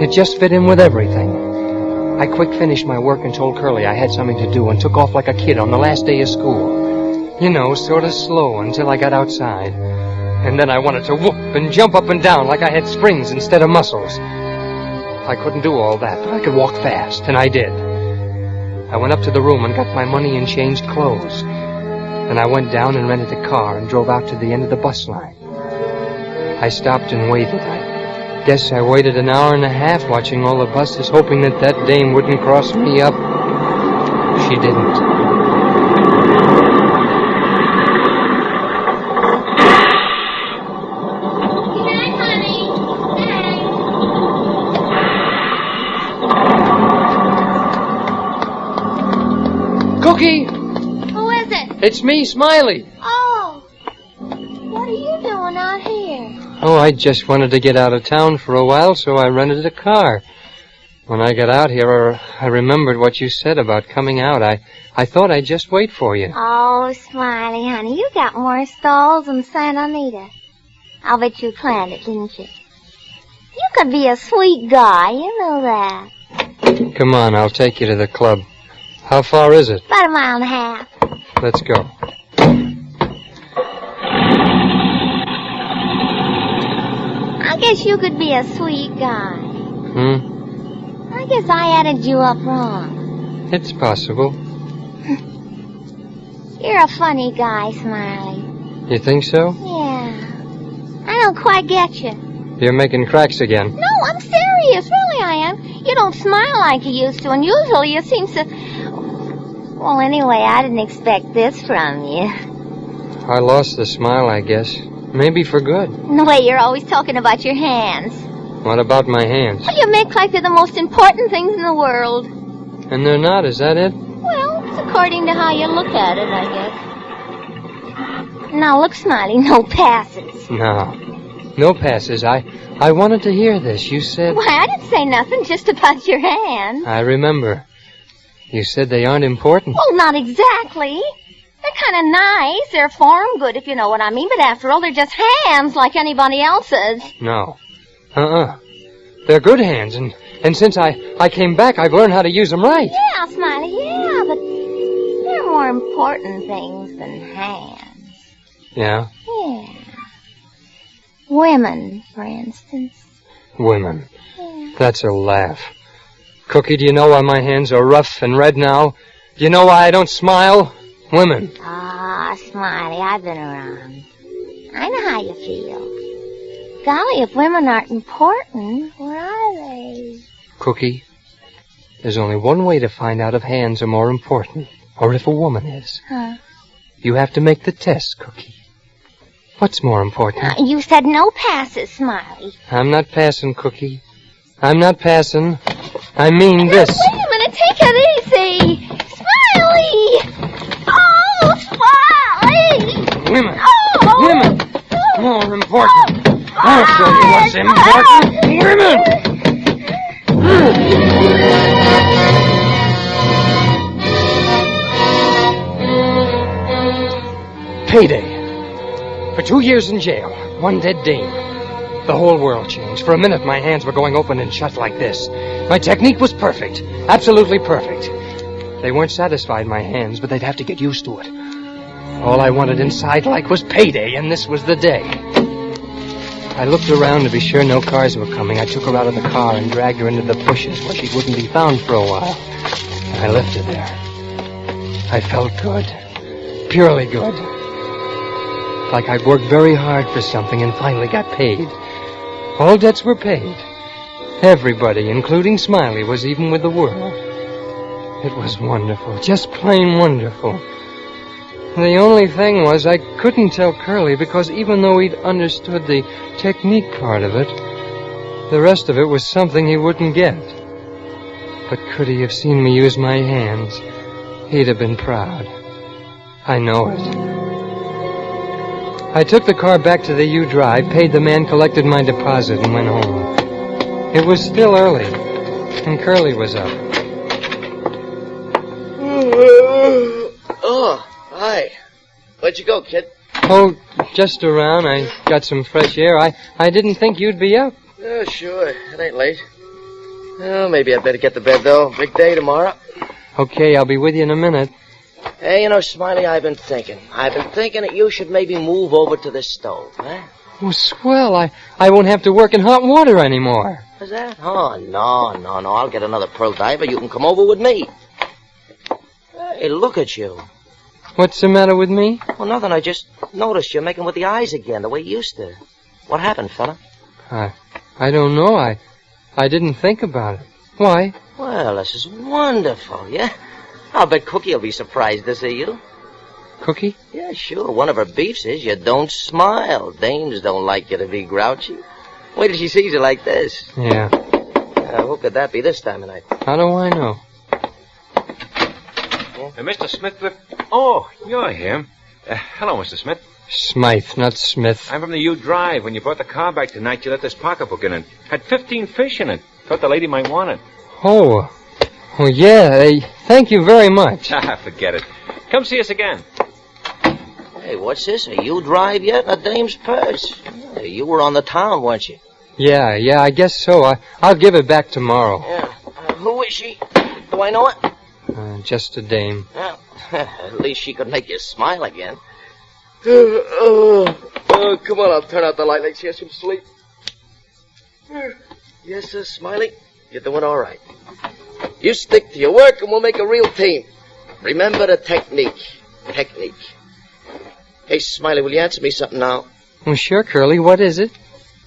It just fit in with everything. I quick finished my work and told Curly I had something to do and took off like a kid on the last day of school. You know, sort of slow until I got outside. And then I wanted to whoop and jump up and down like I had springs instead of muscles. I couldn't do all that, but I could walk fast, and I did. I went up to the room and got my money and changed clothes. Then I went down and rented a car and drove out to the end of the bus line. I stopped and waited. I guess I waited an hour and a half watching all the buses, hoping that that dame wouldn't cross me up. She didn't. Cookie! Who is it? It's me, Smiley. Oh. What are you doing out here? Oh, I just wanted to get out of town for a while, so I rented a car. When I got out here, I remembered what you said about coming out. I thought I'd just wait for you. Oh, Smiley, honey, you got more stalls than Santa Anita. I'll bet you planned it, didn't you? You could be a sweet guy, you know that. Come on, I'll take you to the club. How far is it? About a mile and a half. Let's go. I guess you could be a sweet guy. I guess I added you up wrong. It's possible. You're a funny guy, Smiley. You think so? Yeah. I don't quite get you. You're making cracks again. No, I'm serious. Really, I am. You don't smile like you used to, and usually you seem so... Well, anyway, I didn't expect this from you. I lost the smile, I guess. Maybe for good. The way you're always talking about your hands. What about my hands? Well, you make like they're the most important things in the world. And they're not, is that it? Well, it's according to how you look at it, I guess. Now, look, Smiley, no passes. No. No passes. I wanted to hear this. You said... Why, I didn't say nothing just about your hands. I remember. You said they aren't important. Well, not exactly. They're kind of nice. They're form good, if you know what I mean. But after all, they're just hands like anybody else's. No. They're good hands, and since I came back, I've learned how to use them right. Yeah, Smiley, yeah, but they're more important things than hands. Yeah? Yeah. Women, for instance. Women. Yeah. That's a laugh. Cookie, do you know why my hands are rough and red now? Do you know why I don't smile? Women. Ah, Smiley, I've been around. I know how you feel. Golly, if women aren't important, where are they? Cookie, there's only one way to find out if hands are more important, or if a woman is. Huh? You have to make the test, Cookie. What's more important? You said no passes, Smiley. I'm not passing, Cookie. I'm not passing. I mean this. Wait a minute, take it easy. Smiley! Oh, Smiley! Women. Oh! Women. More important. I'll show you what's important. Women! Payday. For 2 years in jail, one dead dame. The whole world changed. For a minute, my hands were going open and shut like this. My technique was perfect. Absolutely perfect. They weren't satisfied, my hands, but they'd have to get used to it. All I wanted inside like was payday, and this was the day. I looked around to be sure no cars were coming. I took her out of the car and dragged her into the bushes where she wouldn't be found for a while. I left her there. I felt good. Purely good. Like I'd worked very hard for something and finally got paid. All debts were paid. Everybody, including Smiley, was even with the world. It was wonderful. Just plain wonderful. The only thing was I couldn't tell Curly because even though he'd understood the technique part of it, the rest of it was something he wouldn't get. But could he have seen me use my hands, he'd have been proud. I know it. I took the car back to the U Drive, paid the man, collected my deposit, and went home. It was still early, and Curly was up. Oh, hi. Where'd you go, kid? Oh, just around. I got some fresh air. I didn't think you'd be up. Yeah, sure. It ain't late. Well, maybe I'd better get to bed, though. Big day tomorrow. Okay, I'll be with you in a minute. Hey, Smiley, I've been thinking. That you should maybe move over to the stove, huh? Oh, swell. I won't have to work in hot water anymore. What's that? Oh, no. I'll get another pearl diver. You can come over with me. Hey, look at you. What's the matter with me? Well, nothing. I just noticed you're making with the eyes again, the way you used to. What happened, fella? I don't know. I didn't think about it. Why? Well, this is wonderful, yeah? I'll bet Cookie will be surprised to see you. Cookie? Yeah, sure. One of her beefs is you don't smile. Dames don't like you to be grouchy. Wait till she sees you like this. Yeah. Who could that be this time of night? How do I know? Mr. Smith, oh, you're him. Hello, Mr. Smith. Smythe, not Smith. I'm from the U Drive. When you brought the car back tonight, you left this pocketbook in it. Had 15 fish in it. Thought the lady might want it. Oh, yeah. Thank you very much. Forget it. Come see us again. Hey, what's this? A U Drive yet? A dame's purse. You were on the town, weren't you? Yeah, I guess so. I'll give it back tomorrow. Yeah. Who is she? Do I know it? Just a dame. Well, at least she could make you smile again. Come on, I'll turn out the light. Let's get some sleep. Yes, sir, Smiley. You're doing all right. You stick to your work and we'll make a real team. Remember the technique. Hey, Smiley, will you answer me something now? Well, sure, Curly. What is it?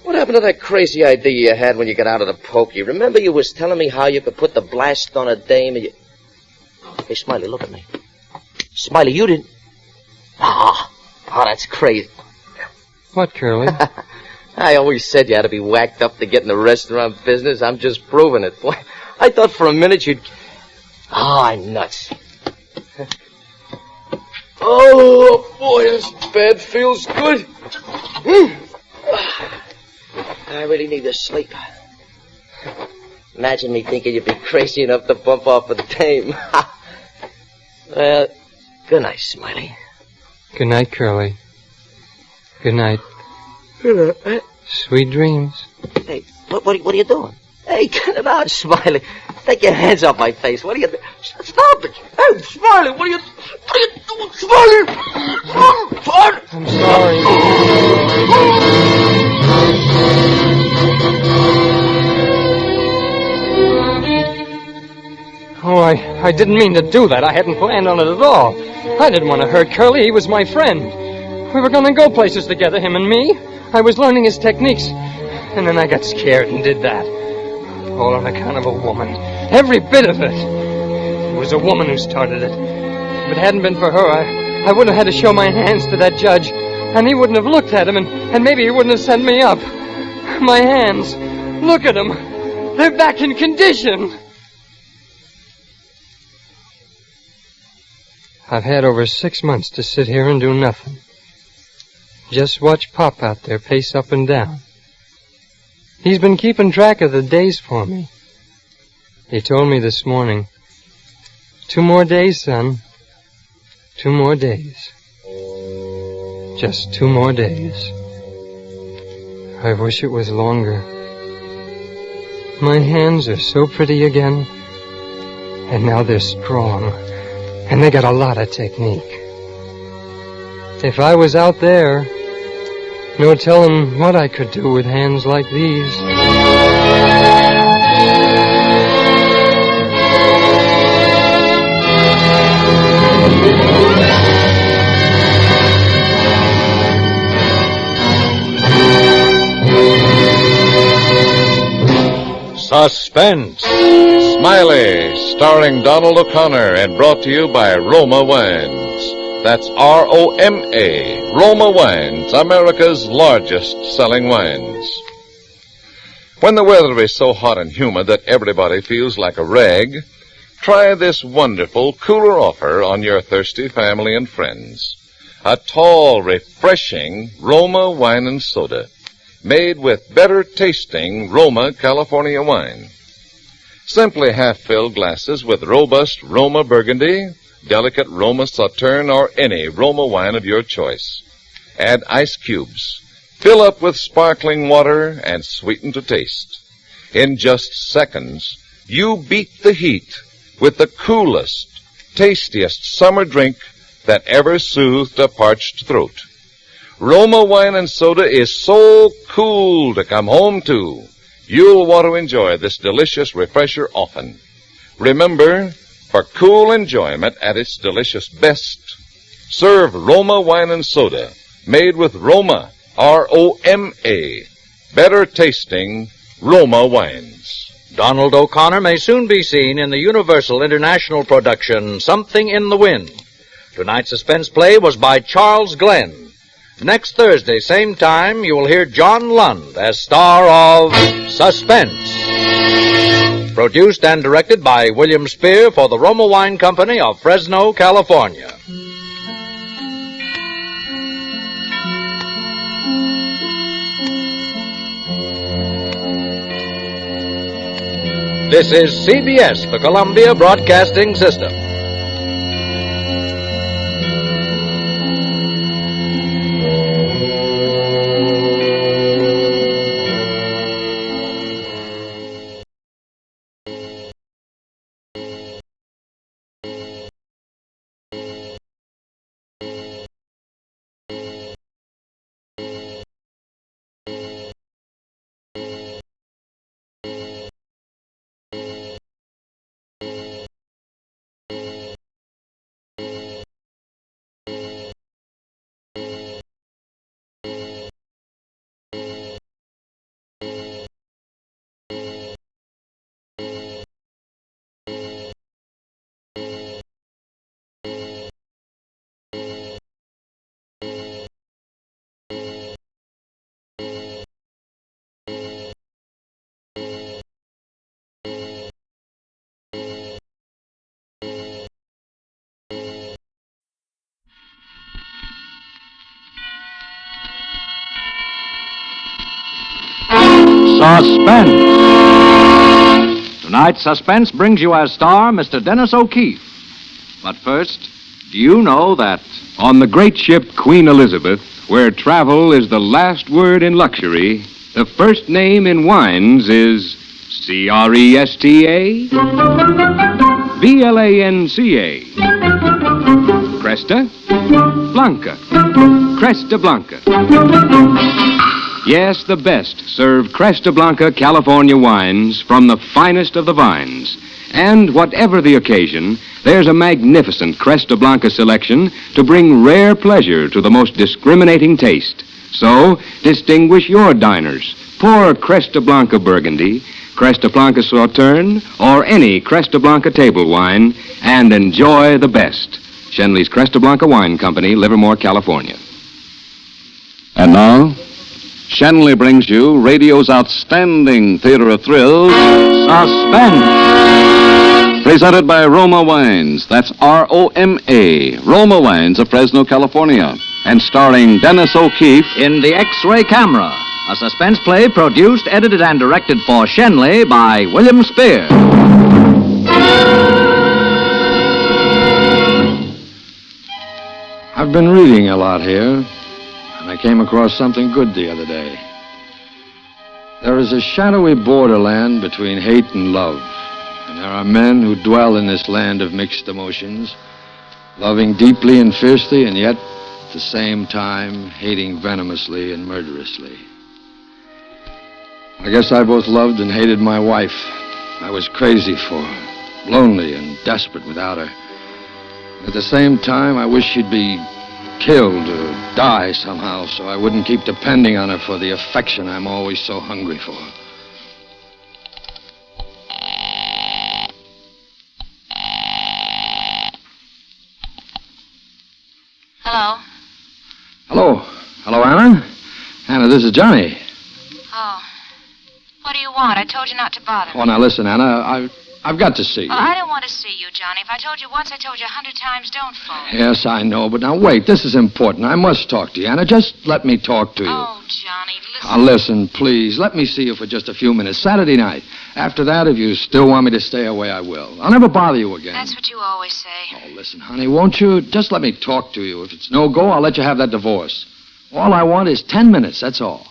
What happened to that crazy idea you had when you got out of the pokey? Remember you was telling me how you could put the blast on a dame and you... Hey, Smiley, look at me. Smiley, you didn't... Oh, that's crazy. What, Curly? I always said you had to be whacked up to get in the restaurant business. I'm just proving it. I thought for a minute you'd... Oh, I'm nuts. Oh, boy, this bed feels good. I really need to sleep. Imagine me thinking you'd be crazy enough to bump off a dame. Well, good night, Smiley. Good night, Curly. Good night. Good night. Sweet dreams. Hey, what are you doing? Hey, cut it out, Smiley. Take your hands off my face. What are you doing? Stop it. Hey, Smiley, what are you doing? Smiley! I'm sorry. Oh, I didn't mean to do that. I hadn't planned on it at all. I didn't want to hurt Curly. He was my friend. We were going to go places together, him and me. I was learning his techniques. And then I got scared and did that. All on account of a woman. Every bit of it. It was a woman who started it. If it hadn't been for her, I wouldn't have had to show my hands to that judge. And he wouldn't have looked at them, and maybe he wouldn't have sent me up. My hands. Look at them. They're back in condition. I've had over 6 months to sit here and do nothing. Just watch Pop out there pace up and down. He's been keeping track of the days for me. He told me this morning, 2 more days, son. 2 more days. Just 2 more days. I wish it was longer. My hands are so pretty again. And now they're strong. And they got a lot of technique. If I was out there, no telling what I could do with hands like these. Suspense. Smiley, starring Donald O'Connor and brought to you by Roma Wines. That's R-O-M-A, Roma Wines, America's largest selling wines. When the weather is so hot and humid that everybody feels like a rag, try this wonderful cooler offer on your thirsty family and friends. A tall, refreshing Roma wine and soda, made with better tasting Roma California wine. Simply half-filled glasses with robust Roma Burgundy, delicate Roma Sauterne, or any Roma wine of your choice. Add ice cubes. Fill up with sparkling water and sweeten to taste. In just seconds, you beat the heat with the coolest, tastiest summer drink that ever soothed a parched throat. Roma Wine and Soda is so cool to come home to. You'll want to enjoy this delicious refresher often. Remember, for cool enjoyment at its delicious best, serve Roma Wine and Soda, made with Roma, R-O-M-A, better tasting Roma wines. Donald O'Connor may soon be seen in the Universal International production Something in the Wind. Tonight's suspense play was by Charles Glenn. Next Thursday, same time, you will hear John Lund as star of Suspense. Produced and directed by William Spear for the Roma Wine Company of Fresno, California. This is CBS, the Columbia Broadcasting System. Suspense. Tonight's Suspense brings you as star Mr. Dennis O'Keefe. But first, do you know that On the great ship Queen Elizabeth, where travel is the last word in luxury, the first name in wines is Cresta? Blanca. Cresta Blanca. Cresta Blanca. Yes, the best serve Cresta Blanca California wines from the finest of the vines. And whatever the occasion, there's a magnificent Cresta Blanca selection to bring rare pleasure to the most discriminating taste. So, distinguish your diners. Pour Cresta Blanca Burgundy, Cresta Blanca Sauterne, or any Cresta Blanca table wine, and enjoy the best. Shenley's Cresta Blanca Wine Company, Livermore, California. And now, Shenley brings you radio's outstanding theater of thrills, Suspense. Presented by Roma Wines, that's R-O-M-A, Roma Wines of Fresno, California. And starring Dennis O'Keefe in The X-Ray Camera, a suspense play produced, edited, and directed for Shenley by William Spear. I've been reading a lot here, and I came across something good the other day. There is a shadowy borderland between hate and love, and there are men who dwell in this land of mixed emotions, loving deeply and fiercely, and yet, at the same time, hating venomously and murderously. I guess I both loved and hated my wife. I was crazy for her, lonely and desperate without her. At the same time, I wish she'd be killed or die somehow so I wouldn't keep depending on her for the affection I'm always so hungry for. Hello? Hello. Hello, Anna. Anna, this is Johnny. Oh. What do you want? I told you not to bother me. Oh, now listen, Anna, I've got to see you. Oh, I don't want to see you, Johnny. If I told you once, I told you 100 times, don't phone. Yes, I know, but now wait, this is important. I must talk to you, Anna. Just let me talk to you. Oh, Johnny, listen. Now, listen, please. Let me see you for just a few minutes. Saturday night. After that, if you still want me to stay away, I will. I'll never bother you again. That's what you always say. Oh, listen, honey, won't you? Just let me talk to you. If it's no go, I'll let you have that divorce. All I want is 10 minutes, that's all.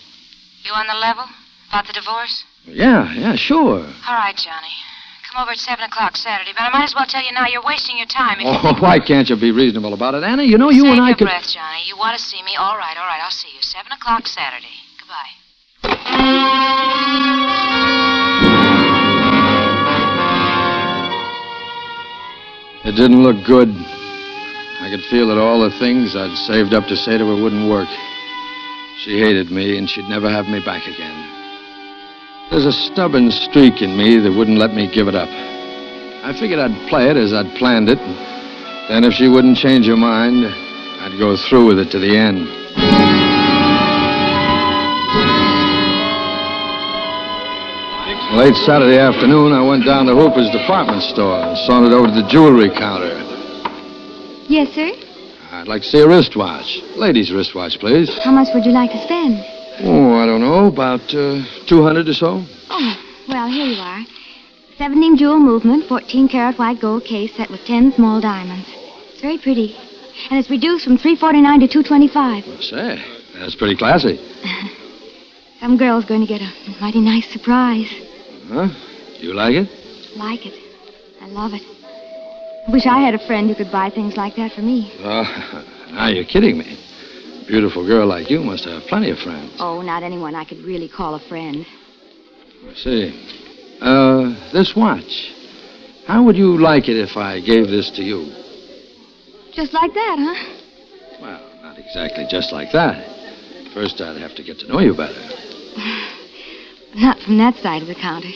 You on the level? About the divorce? Yeah, sure. All right, Johnny. Come over at 7 o'clock Saturday, but I might as well tell you now you're wasting your time. If you think Why can't you be reasonable about it, Anna? You know, you Save and I your could... breath, Johnny. You want to see me? All right. I'll see you. 7 o'clock Saturday. Goodbye. It didn't look good. I could feel that all the things I'd saved up to say to her wouldn't work. She hated me, and she'd never have me back again. There's a stubborn streak in me that wouldn't let me give it up. I figured I'd play it as I'd planned it, and then if she wouldn't change her mind, I'd go through with it to the end. Late Saturday afternoon, I went down to Hooper's department store and sauntered over to the jewelry counter. Yes, sir? I'd like to see a wristwatch. Ladies' wristwatch, please. How much would you like to spend? Oh, I don't know, about 200 or so. Oh, well, here you are. 17 jewel movement, 14-karat white gold case set with 10 small diamonds. It's very pretty. And it's reduced from $349 to $225. Say, that's pretty classy. Some girl's going to get a mighty nice surprise. Huh? You like it? Like it. I love it. I wish I had a friend who could buy things like that for me. Now you're kidding me. A beautiful girl like you must have plenty of friends. Oh, not anyone I could really call a friend. I see. This watch. How would you like it if I gave this to you? Just like that, huh? Well, not exactly just like that. First, I'd have to get to know you better. Not from that side of the counter.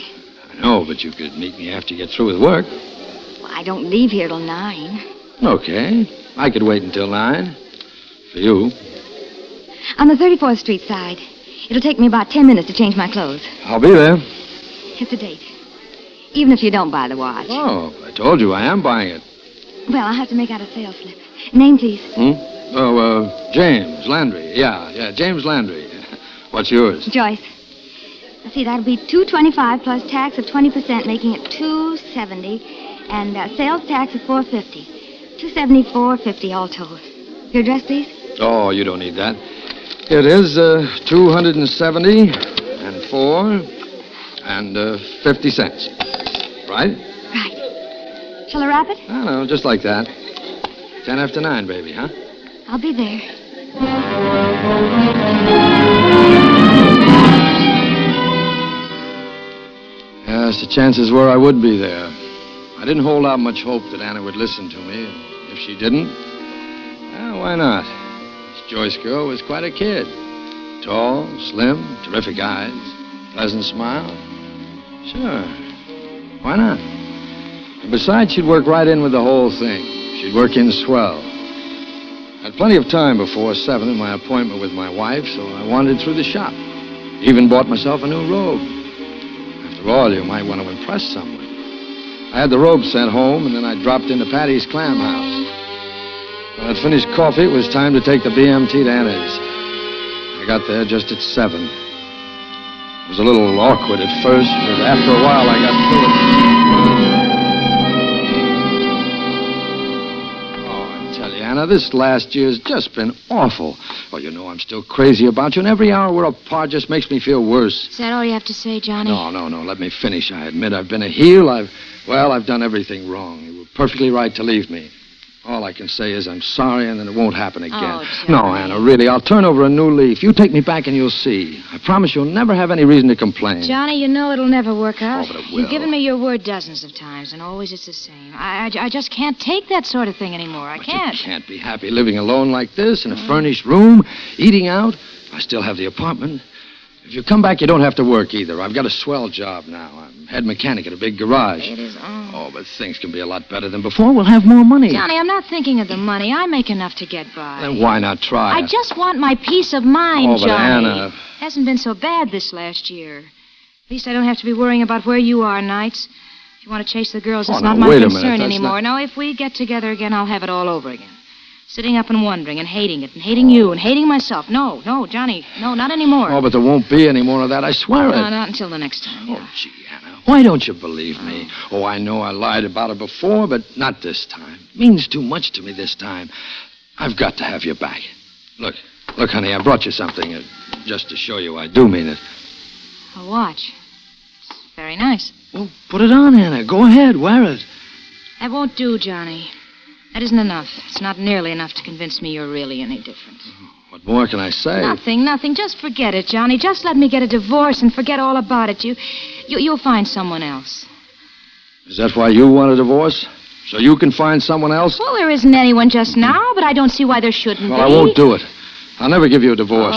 I know, but you could meet me after you get through with work. Well, I don't leave here till 9. Okay. I could wait until 9. For you. On the 34th Street side. It'll take me about 10 minutes to change my clothes. I'll be there. It's a date. Even if you don't buy the watch. Oh, I told you I am buying it. Well, I'll have to make out a sales slip. Name, please. Oh, James Landry. Yeah, James Landry. What's yours? Joyce. Let's see, that'll be $225 plus tax of 20%, making it $270, and sales tax of $450. $270, $450 all told. Your address, please? Oh, you don't need that. It is 270 and 4 and 50 cents. Right? Right. Shall I wrap it? No, just like that. 10 after 9, baby, huh? I'll be there. Yes, the chances were I would be there. I didn't hold out much hope that Anna would listen to me. If she didn't, well, why not? This Joyce girl was quite a kid. Tall, slim, terrific eyes, pleasant smile. Sure. Why not? And besides, she'd work right in with the whole thing. She'd work in swell. I had plenty of time before 7 in my appointment with my wife, so I wandered through the shop. Even bought myself a new robe. After all, you might want to impress someone. I had the robe sent home, and then I dropped into Patty's Clam House. When I'd finished coffee, it was time to take the BMT to Anna's. I got there just at 7. It was a little awkward at first, but after a while I got through it. Oh, I tell you, Anna, this last year's just been awful. Oh, you know I'm still crazy about you, and every hour we're apart just makes me feel worse. Is that all you have to say, Johnny? No, let me finish. I admit I've been a heel. I've done everything wrong. You were perfectly right to leave me. All I can say is I'm sorry, and that it won't happen again. Oh, no, Anna, really, I'll turn over a new leaf. You take me back and you'll see. I promise you'll never have any reason to complain. Johnny, you know it'll never work out. Oh, but it will. You've given me your word dozens of times, and always it's the same. I just can't take that sort of thing anymore. I can't. You can't be happy living alone like this in a furnished room, eating out. I still have the apartment. If you come back, you don't have to work either. I've got a swell job now. I'm head mechanic at a big garage. It is on. Oh, but things can be a lot better than before. We'll have more money. Johnny, I'm not thinking of the money. I make enough to get by. Then why not try? I just want my peace of mind, Oh, but Johnny. Anna... Hasn't been so bad this last year. At least I don't have to be worrying about where you are nights. If you want to chase the girls, it's not my wait a minute. concern That's anymore. not... No, if we get together again, I'll have it all over again. Sitting up and wondering and hating it and hating you and hating myself. No, Johnny. No, not anymore. Oh, but there won't be any more of that. I swear it. No, not until the next time. Oh, gee, Anna. Why don't you believe me? Oh, I know I lied about it before, but not this time. It means too much to me this time. I've got to have you back. Look, Look, honey, I brought you something, just to show you I do mean it. A watch. It's very nice. Well, put it on, Anna. Go ahead, wear it. That won't do, Johnny. That isn't enough. It's not nearly enough to convince me you're really any different. What more can I say? Nothing. Just forget it, Johnny. Just let me get a divorce and forget all about it. You'll find someone else. Is that why you want a divorce? So you can find someone else? Well, there isn't anyone just now, but I don't see why there shouldn't Well, be. I won't do it. I'll never give you a divorce.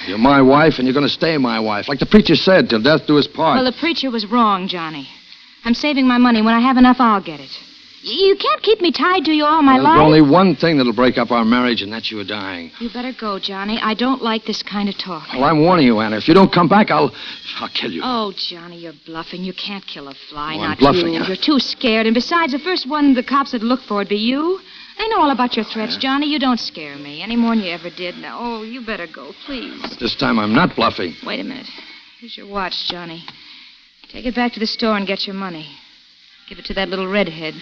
You're my wife, and you're going to stay my wife. Like the preacher said, till death do us part. Well, the preacher was wrong, Johnny. I'm saving my money. When I have enough, I'll get it. You can't keep me tied to you all my life. There's only one thing that'll break up our marriage, and that's you dying. You better go, Johnny. I don't like this kind of talk. Well, I'm warning you, Anna. If you don't come back, I'll kill you. Oh, Johnny, you're bluffing. You can't kill a fly, I'm not bluffing, you. huh? You're too scared. And besides, the first one the cops would look for would be you. I know all about your threats, Johnny. You don't scare me any more than you ever did. Now, oh, you better go, please. This time I'm not bluffing. Wait a minute. Here's your watch, Johnny. Take it back to the store and get your money. Give it to that little redhead.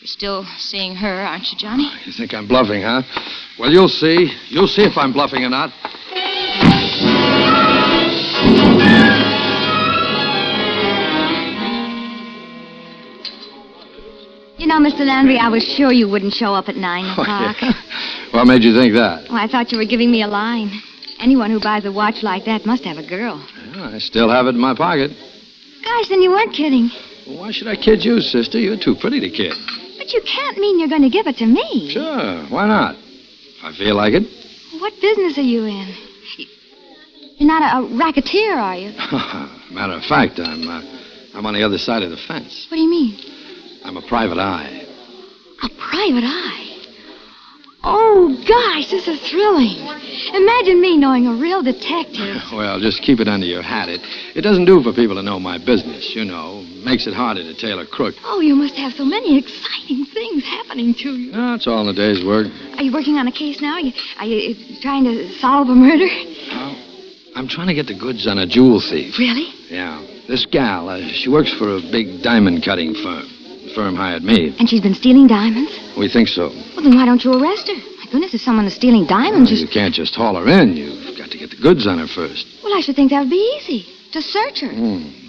You're still seeing her, aren't you, Johnny? You think I'm bluffing, huh? Well, you'll see. You'll see if I'm bluffing or not. You know, Mr. Landry, I was sure you wouldn't show up at 9 o'clock. Yeah. What made you think that? Well, I thought you were giving me a line. Anyone who buys a watch like that must have a girl. Well, I still have it in my pocket. Gosh, then you weren't kidding. Well, why should I kid you, sister? You're too pretty to kid. But you can't mean you're going to give it to me. Sure, why not? If I feel like it. What business are you in? You're not a racketeer, are you? Matter of fact, I'm on the other side of the fence. What do you mean? I'm a private eye. A private eye? Oh, gosh, this is thrilling. Imagine me knowing a real detective. Well, just keep it under your hat. It doesn't do for people to know my business, you know. Makes it harder to tail a crook. Oh, you must have so many exciting things happening to you. No, it's all in a day's work. Are you working on a case now? Are you trying to solve a murder? I'm trying to get the goods on a jewel thief. Really? Yeah. This gal, she works for a big diamond cutting firm. The firm hired me. And she's been stealing diamonds? We think so. Well, then why don't you arrest her? My goodness, if someone is stealing diamonds... You can't just haul her in. You've got to get the goods on her first. Well, I should think that would be easy. To search her.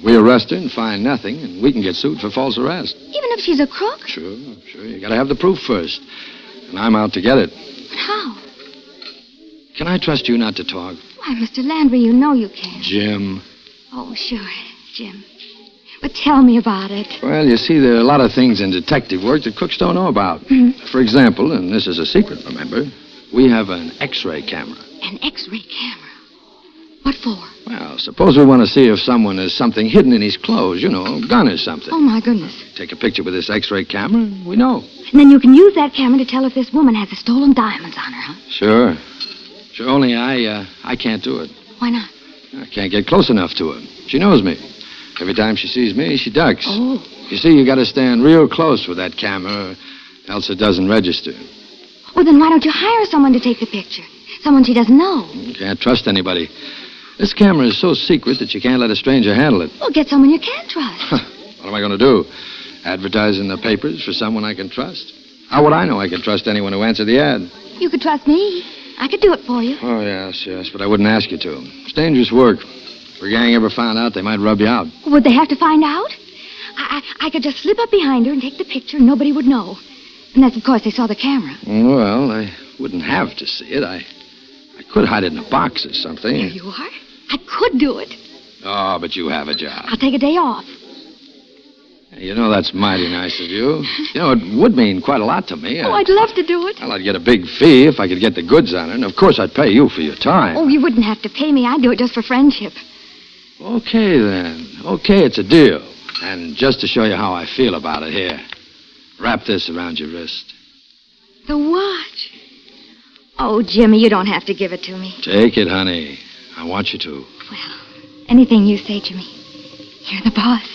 We arrest her and find nothing, and we can get sued for false arrest. Even if she's a crook? Sure. You got to have the proof first. And I'm out to get it. But how? Can I trust you not to talk? Why, Mr. Landry, you know you can. Jim. Oh, sure, Jim. But tell me about it. Well, you see, there are a lot of things in detective work that crooks don't know about. For example, and this is a secret, remember, we have an X-ray camera. An X-ray camera? What for? Well, suppose we want to see if someone has something hidden in his clothes, you know, a gun or something. Oh, my goodness. Take a picture with this X-ray camera, and we know. And then you can use that camera to tell if this woman has the stolen diamonds on her, huh? Sure, only I can't do it. Why not? I can't get close enough to her. She knows me. Every time she sees me, she ducks. Oh. You see, you got to stand real close with that camera, else it doesn't register. Well, then why don't you hire someone to take the picture? Someone she doesn't know. You can't trust anybody. This camera is so secret that you can't let a stranger handle it. Well, get someone you can trust. What am I going to do? Advertise in the papers for someone I can trust? How would I know I can trust anyone who answered the ad? You could trust me. I could do it for you. Oh, yes, but I wouldn't ask you to. It's dangerous work. If a gang ever found out, they might rub you out. Would they have to find out? I could just slip up behind her and take the picture and nobody would know. Unless, of course, they saw the camera. Well, I wouldn't have to see it. I could hide it in a box or something. There you are. I could do it. Oh, but you have a job. I'll take a day off. You know, that's mighty nice of you. You know, it would mean quite a lot to me. Oh, I'd love to do it. Well, I'd get a big fee if I could get the goods on it. And, of course, I'd pay you for your time. Oh, you wouldn't have to pay me. I'd do it just for friendship. Okay, then. Okay, it's a deal. And just to show you how I feel about it, here. Wrap this around your wrist. The watch. Oh, Jimmy, you don't have to give it to me. Take it, honey. I want you to. Well, anything you say, Jimmy. You're the boss.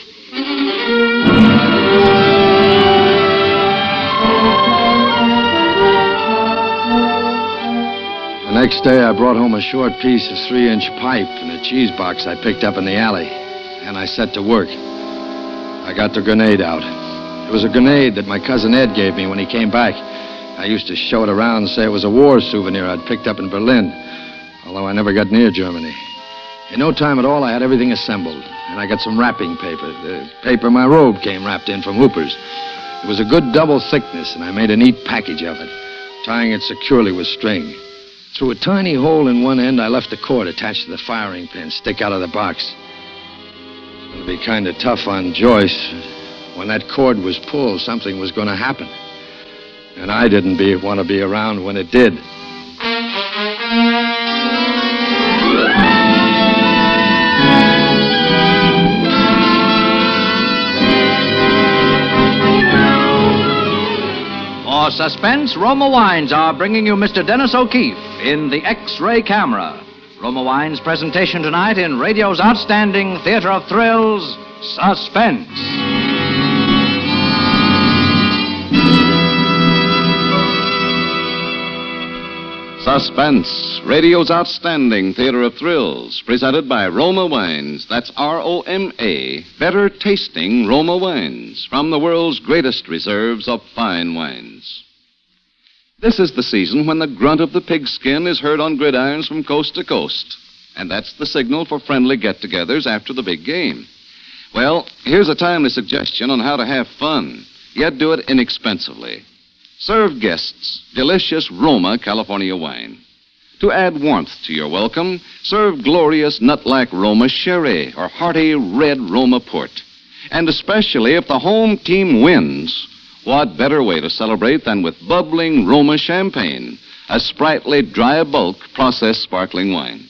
The next day, I brought home a short piece of 3-inch pipe and a cheese box I picked up in the alley. And I set to work. I got the grenade out. It was a grenade that my cousin Ed gave me when he came back. I used to show it around and say it was a war souvenir I'd picked up in Berlin, although I never got near Germany. In no time at all, I had everything assembled, and I got some wrapping paper, the paper my robe came wrapped in from Hooper's. It was a good double thickness, and I made a neat package of it, tying it securely with string. Through a tiny hole in one end, I left the cord attached to the firing pin stick out of the box. It was going to be kind of tough on Joyce. When that cord was pulled, something was going to happen. And I didn't want to be around when it did. For Suspense, Roma Wines are bringing you Mr. Dennis O'Keefe in the X-Ray Camera. Roma Wines' presentation tonight in radio's outstanding theater of thrills, Suspense. Suspense, radio's outstanding theater of thrills, presented by Roma Wines. That's R-O-M-A, better tasting Roma Wines, from the world's greatest reserves of fine wines. This is the season when the grunt of the pigskin is heard on gridirons from coast to coast, and that's the signal for friendly get-togethers after the big game. Well, here's a timely suggestion on how to have fun, yet do it inexpensively. Serve guests delicious Roma California wine. To add warmth to your welcome, serve glorious nut-like Roma sherry or hearty red Roma port. And especially if the home team wins, what better way to celebrate than with bubbling Roma champagne, a sprightly dry bulk processed sparkling wine.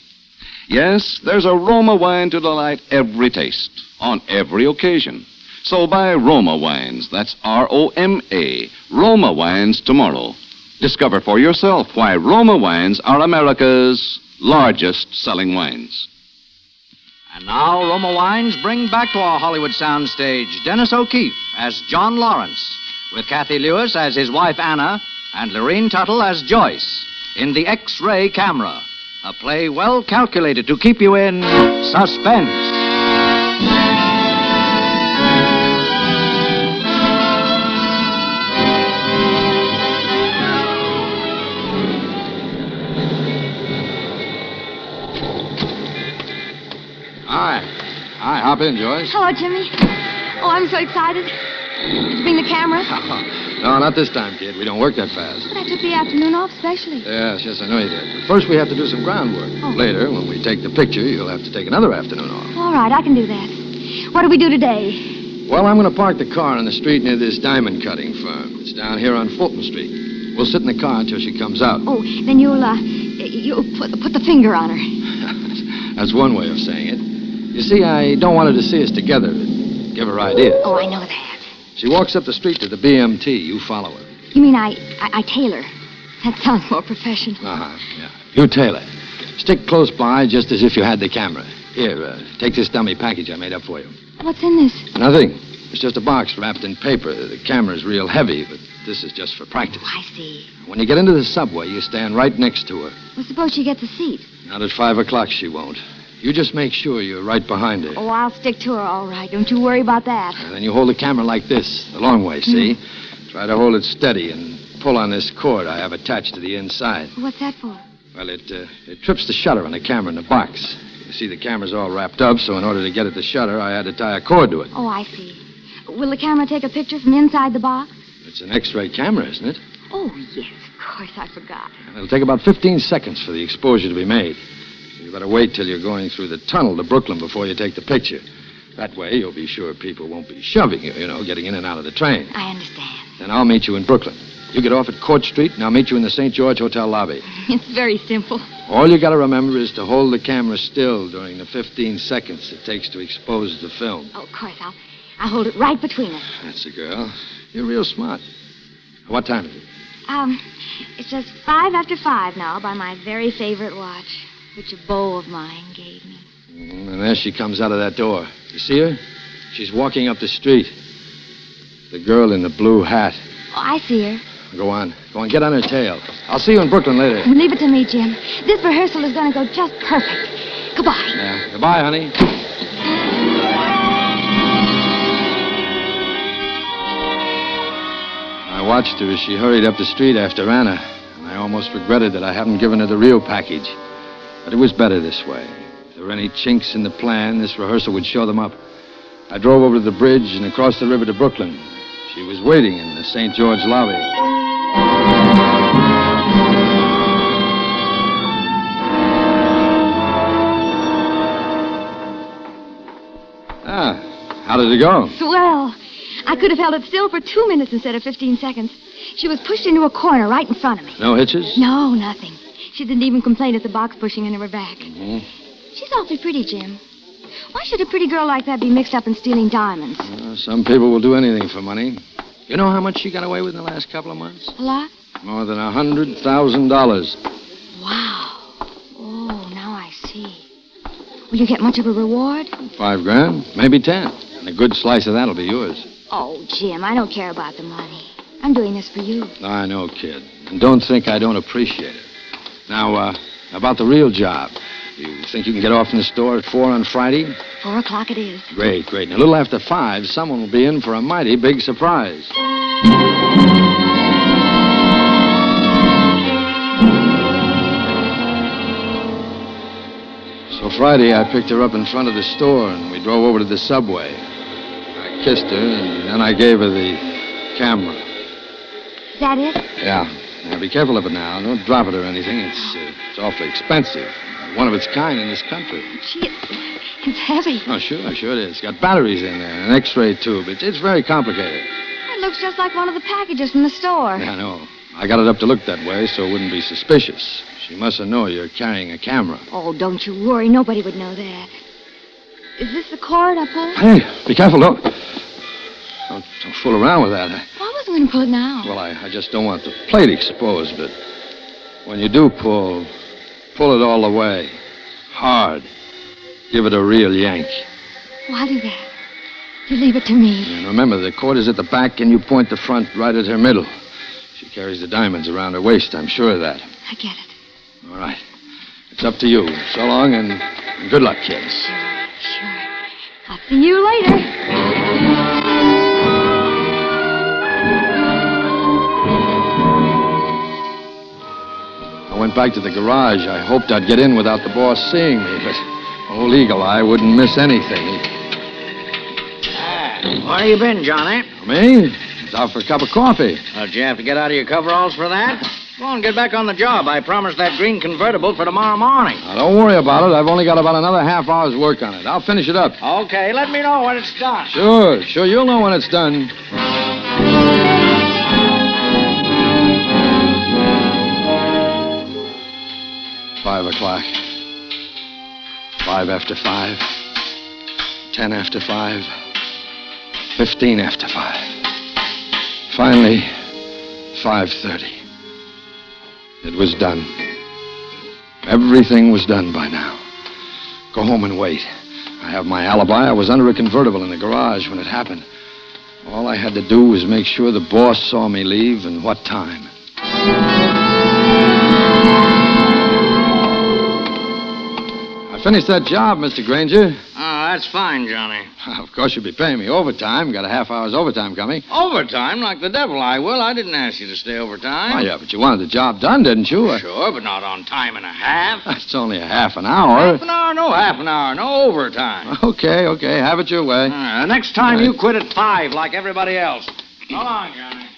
Yes, there's a Roma wine to delight every taste, on every occasion. So buy Roma Wines. That's R-O-M-A. Roma Wines tomorrow. Discover for yourself why Roma Wines are America's largest selling wines. And now Roma Wines bring back to our Hollywood soundstage Dennis O'Keefe as John Lawrence, with Kathy Lewis as his wife Anna and Lorene Tuttle as Joyce in the X-Ray Camera, a play well calculated to keep you in suspense. Hi, hop in, Joyce. Hello, Jimmy. Oh, I'm so excited. Did you bring the camera? No, not this time, kid. We don't work that fast. But I took the afternoon off specially. Yes, I know you did. But first we have to do some groundwork. Oh. Later, when we take the picture, you'll have to take another afternoon off. All right, I can do that. What do we do today? Well, I'm going to park the car on the street near this diamond cutting firm. It's down here on Fulton Street. We'll sit in the car until she comes out. Oh, then you'll put the finger on her. That's one way of saying it. You see, I don't want her to see us together. Give her ideas. Oh, I know that. She walks up the street to the BMT. You follow her. You mean I tailor? That sounds more professional. Uh-huh, yeah. You tailor. Stick close by just as if you had the camera. Here, take this dummy package I made up for you. What's in this? Nothing. It's just a box wrapped in paper. The camera's real heavy, but this is just for practice. I see. When you get into the subway, you stand right next to her. Well, suppose she gets a seat. Not at 5 o'clock, she won't. You just make sure you're right behind her. Oh, I'll stick to her, all right. Don't you worry about that. And then you hold the camera like this, the long way, see? Try to hold it steady and pull on this cord I have attached to the inside. What's that for? Well, it trips the shutter on the camera in the box. You see, the camera's all wrapped up, so in order to get at the shutter, I had to tie a cord to it. Oh, I see. Will the camera take a picture from inside the box? It's an X-ray camera, isn't it? Oh, yes, of course, I forgot. And it'll take about 15 seconds for the exposure to be made. You better wait till you're going through the tunnel to Brooklyn before you take the picture. That way, you'll be sure people won't be shoving you, getting in and out of the train. I understand. Then I'll meet you in Brooklyn. You get off at Court Street, and I'll meet you in the St. George Hotel lobby. It's very simple. All you gotta remember is to hold the camera still during the 15 seconds it takes to expose the film. Oh, of course, I'll hold it right between us. That's a girl. You're real smart. What time is it? It's just 5 after 5 now by my very favorite watch, which a beau of mine gave me. And there she comes out of that door. You see her? She's walking up the street. The girl in the blue hat. Oh, I see her. Go on, get on her tail. I'll see you in Brooklyn later. Leave it to me, Jim. This rehearsal is going to go just perfect. Goodbye. Yeah, goodbye, honey. I I watched her as she hurried up the street after Anna, and I almost regretted that I hadn't given her the real package. But it was better this way. If there were any chinks in the plan, this rehearsal would show them up. I drove over to the bridge and across the river to Brooklyn. She was waiting in the St. George lobby. How did it go? Swell. I could have held it still for 2 minutes instead of 15 seconds. She was pushed into a corner right in front of me. No hitches? No, nothing. She didn't even complain at the box pushing into her back. Mm-hmm. She's awfully pretty, Jim. Why should a pretty girl like that be mixed up in stealing diamonds? Some people will do anything for money. You know how much she got away with in the last couple of months? A lot? More than $100,000. Wow. Oh, now I see. Will you get much of a reward? $5,000, maybe 10. And a good slice of that'll be yours. Oh, Jim, I don't care about the money. I'm doing this for you. I know, kid. And don't think I don't appreciate it. Now, about the real job. You think you can get off in the store at 4 on Friday? 4 o'clock it is. Great, great. And a little after 5, someone will be in for a mighty big surprise. So Friday, I picked her up in front of the store, and we drove over to the subway. I kissed her, and then I gave her the camera. Is that it? Yeah. Now, be careful of it now. Don't drop it or anything. It's awfully expensive. One of its kind in this country. Gee, it's heavy. Oh, sure it is. It's got batteries in there and an X-ray tube. It's very complicated. It looks just like one of the packages from the store. Yeah, I know. I got it up to look that way so it wouldn't be suspicious. She mustn't know you're carrying a camera. Oh, don't you worry. Nobody would know that. Is this the cord I pulled? Hey, be careful. Don't fool around with that. Well, I wasn't going to pull it now. Well, I just don't want the plate exposed, but when you do pull it all the way. Hard. Give it a real yank. Oh, I'll do that. You leave it to me. And remember, the cord is at the back, and you point the front right at her middle. She carries the diamonds around her waist, I'm sure of that. I get it. All right. It's up to you. So long, and good luck, kids. Sure. I'll see you later. I went back to the garage. I hoped I'd get in without the boss seeing me, but old Eagle Eye wouldn't miss anything. Where you been, Johnny? Me? I was out for a cup of coffee. Did you have to get out of your coveralls for that? Go on, get back on the job. I promised that green convertible for tomorrow morning. Now, don't worry about it. I've only got about another half hour's work on it. I'll finish it up. Okay, let me know when it's done. Sure. You'll know when it's done. $5 o'clock. 5 after 5. 10 after 5. 15 after 5. Finally, 5:30. It was done. Everything was done by now. Go home and wait. I have my alibi. I was under a convertible in the garage when it happened. All I had to do was make sure the boss saw me leave and what time. Finished that job, Mr. Granger. Oh, that's fine, Johnny. Of course, you'll be paying me overtime. Got a half hour's overtime coming. Overtime? Like the devil I will. I didn't ask you to stay overtime. Oh, yeah, but you wanted the job done, didn't you? Sure, but not on time and a half. It's only a half an hour. Half an hour? No half an hour. No overtime. Okay. Have it your way. Next time you quit at 5 like everybody else. So long, Johnny.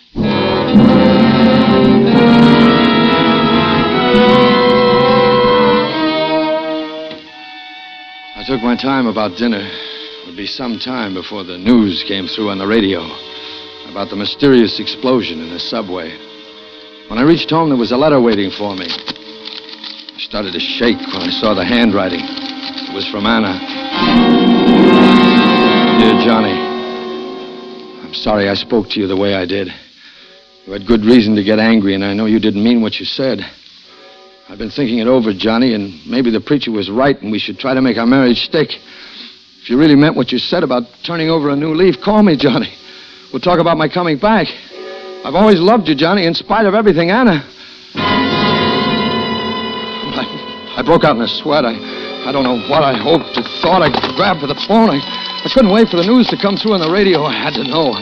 I took my time about dinner. It would be some time before the news came through on the radio about the mysterious explosion in the subway. When I reached home, there was a letter waiting for me. I started to shake when I saw the handwriting. It was from Anna. Dear Johnny, I'm sorry I spoke to you the way I did. You had good reason to get angry, and I know you didn't mean what you said. I've been thinking it over, Johnny, and maybe the preacher was right, and we should try to make our marriage stick. If you really meant what you said about turning over a new leaf, call me, Johnny. We'll talk about my coming back. I've always loved you, Johnny, in spite of everything, Anna. I broke out in a sweat. I don't know what I hoped or thought. I grabbed for the phone. I couldn't wait for the news to come through on the radio. I had to know.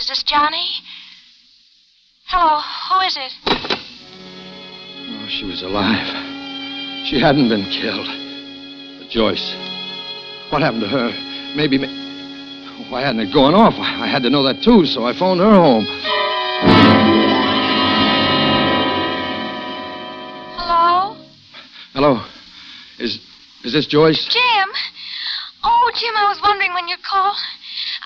Is this Johnny? Hello, who is it? Oh, she was alive. She hadn't been killed. But Joyce. What happened to her? Maybe... Why hadn't it gone off? I had to know that, too, so I phoned her home. Hello? Hello. Is this Joyce? Jim? Oh, Jim, I was wondering when you'd call.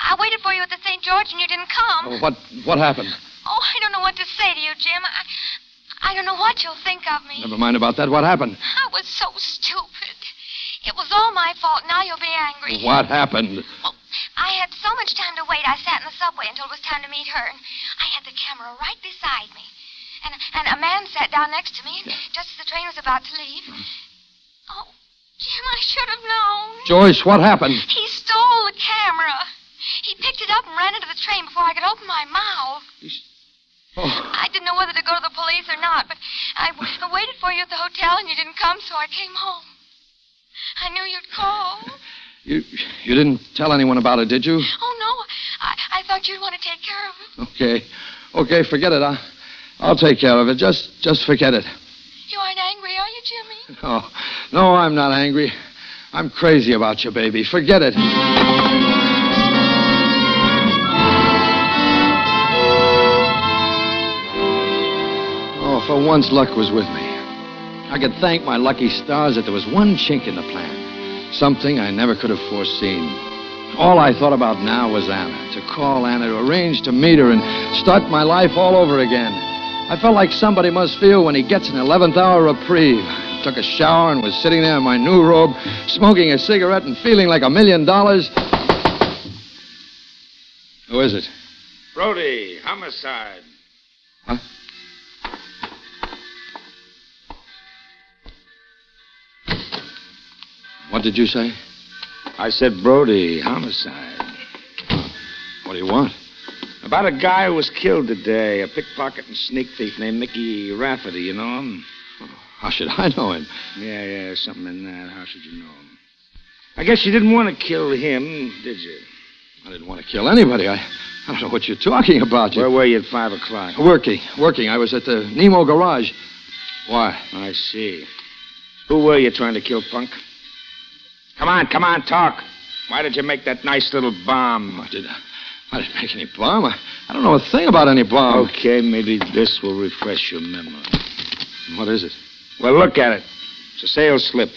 I waited for you at the St. George and you didn't come. Oh, what happened? Oh, I don't know what to say to you, Jim. I don't know what you'll think of me. Never mind about that. What happened? I was so stupid. It was all my fault. Now you'll be angry. What happened? Well, I had so much time to wait. I sat in the subway until it was time to meet her, and I had the camera right beside me. And a man sat down next to me, and just as the train was about to leave... Oh, Jim, I should have known. Joyce, what happened? He stole the camera. He picked it up and ran into the train before I could open my mouth. Oh. I didn't know whether to go to the police or not, but I waited for you at the hotel and you didn't come, so I came home. I knew you'd call. You didn't tell anyone about it, did you? Oh, no. I thought you'd want to take care of it. Okay, forget it. I'll take care of it. Just forget it. You aren't angry, are you, Jimmy? Oh, no, I'm not angry. I'm crazy about you, baby. Forget it. Oh, for once, luck was with me. I could thank my lucky stars that there was one chink in the plan. Something I never could have foreseen. All I thought about now was Anna. To call Anna, to arrange to meet her, and start my life all over again. I felt like somebody must feel when he gets an 11th hour reprieve. I took a shower and was sitting there in my new robe, smoking a cigarette and feeling like $1 million. Who is it? Brody, homicide. Huh? What did you say? I said Brody, homicide. What do you want? About a guy who was killed today, a pickpocket and sneak thief named Mickey Rafferty. You know him? How should I know him? Yeah, something in that. How should you know him? I guess you didn't want to kill him, did you? I didn't want to kill anybody. I don't know what you're talking about. Where were you at 5 o'clock? Working. I was at the Nemo garage. Why? I see. Who were you trying to kill, punk? Come on, talk. Why did you make that nice little bomb? I didn't make any bomb. I don't know a thing about any bomb. Okay, maybe this will refresh your memory. What is it? Well, look at it. It's a sales slip.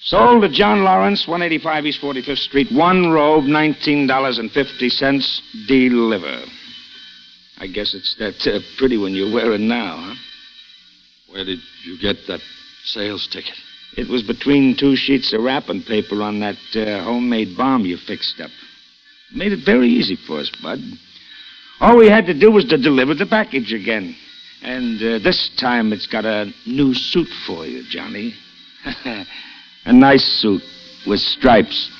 Sold to John Lawrence, 185 East 45th Street, one robe, $19.50. Deliver. I guess it's that pretty one you're wearing now, huh? Where did you get that sales ticket? It was between 2 sheets of wrapping paper on that homemade bomb you fixed up. Made it very easy for us, Bud. All we had to do was to deliver the package again. And this time it's got a new suit for you, Johnny. A nice suit with stripes.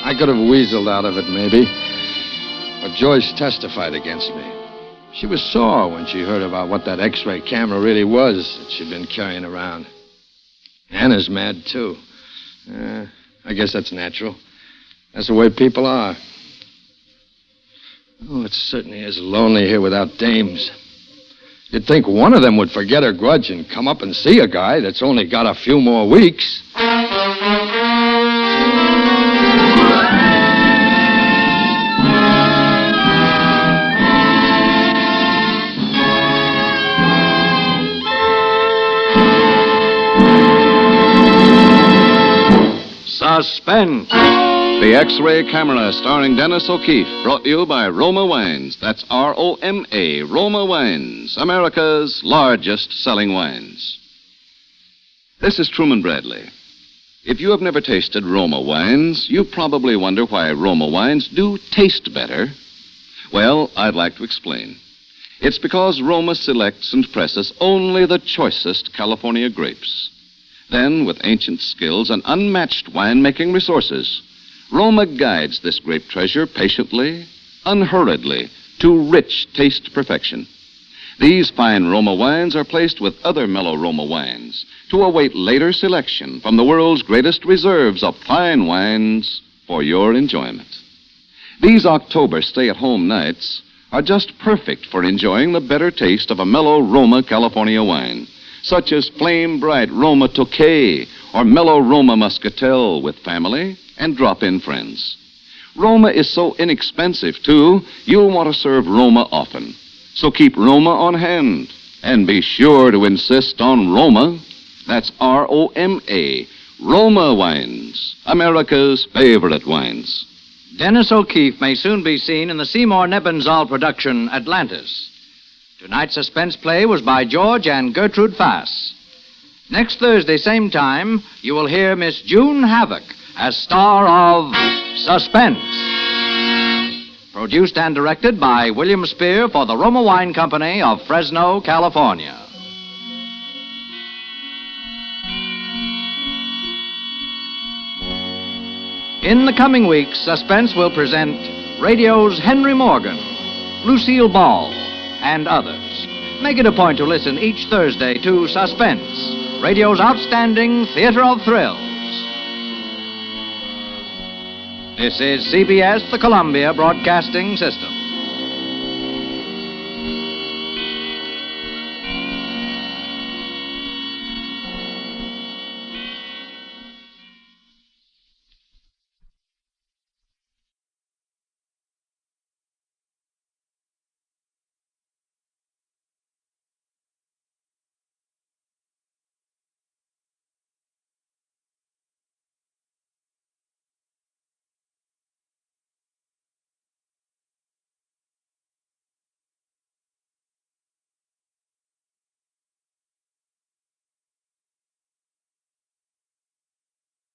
I could have weaseled out of it, maybe. But Joyce testified against me. She was sore when she heard about what that X-ray camera really was that she'd been carrying around. Anna's mad, too. I guess that's natural. That's the way people are. Oh, it certainly is lonely here without dames. You'd think one of them would forget her grudge and come up and see a guy that's only got a few more weeks. Suspense. The X-ray Camera, starring Dennis O'Keefe, brought to you by Roma Wines. That's R-O-M-A, Roma Wines, America's largest selling wines. This is Truman Bradley. If you have never tasted Roma wines, you probably wonder why Roma wines do taste better. Well, I'd like to explain. It's because Roma selects and presses only the choicest California grapes. Then, with ancient skills and unmatched winemaking resources, Roma guides this grape treasure patiently, unhurriedly, to rich taste perfection. These fine Roma wines are placed with other mellow Roma wines to await later selection from the world's greatest reserves of fine wines for your enjoyment. These October stay-at-home nights are just perfect for enjoying the better taste of a mellow Roma California wine, such as flame bright Roma Tokay or mellow Roma Muscatel with family and drop-in friends. Roma is so inexpensive, too, you'll want to serve Roma often. So keep Roma on hand and be sure to insist on Roma. That's R-O-M-A, Roma Wines, America's favorite wines. Dennis O'Keefe may soon be seen in the Seymour Nebenzahl production, Atlantis. Tonight's suspense play was by George and Gertrude Fass. Next Thursday, same time, you will hear Miss June Havoc as star of Suspense. Produced and directed by William Spear for the Roma Wine Company of Fresno, California. In the coming weeks, Suspense will present radio's Henry Morgan, Lucille Ball, and others. Make it a point to listen each Thursday to Suspense, radio's outstanding theater of thrills. This is CBS, the Columbia Broadcasting System.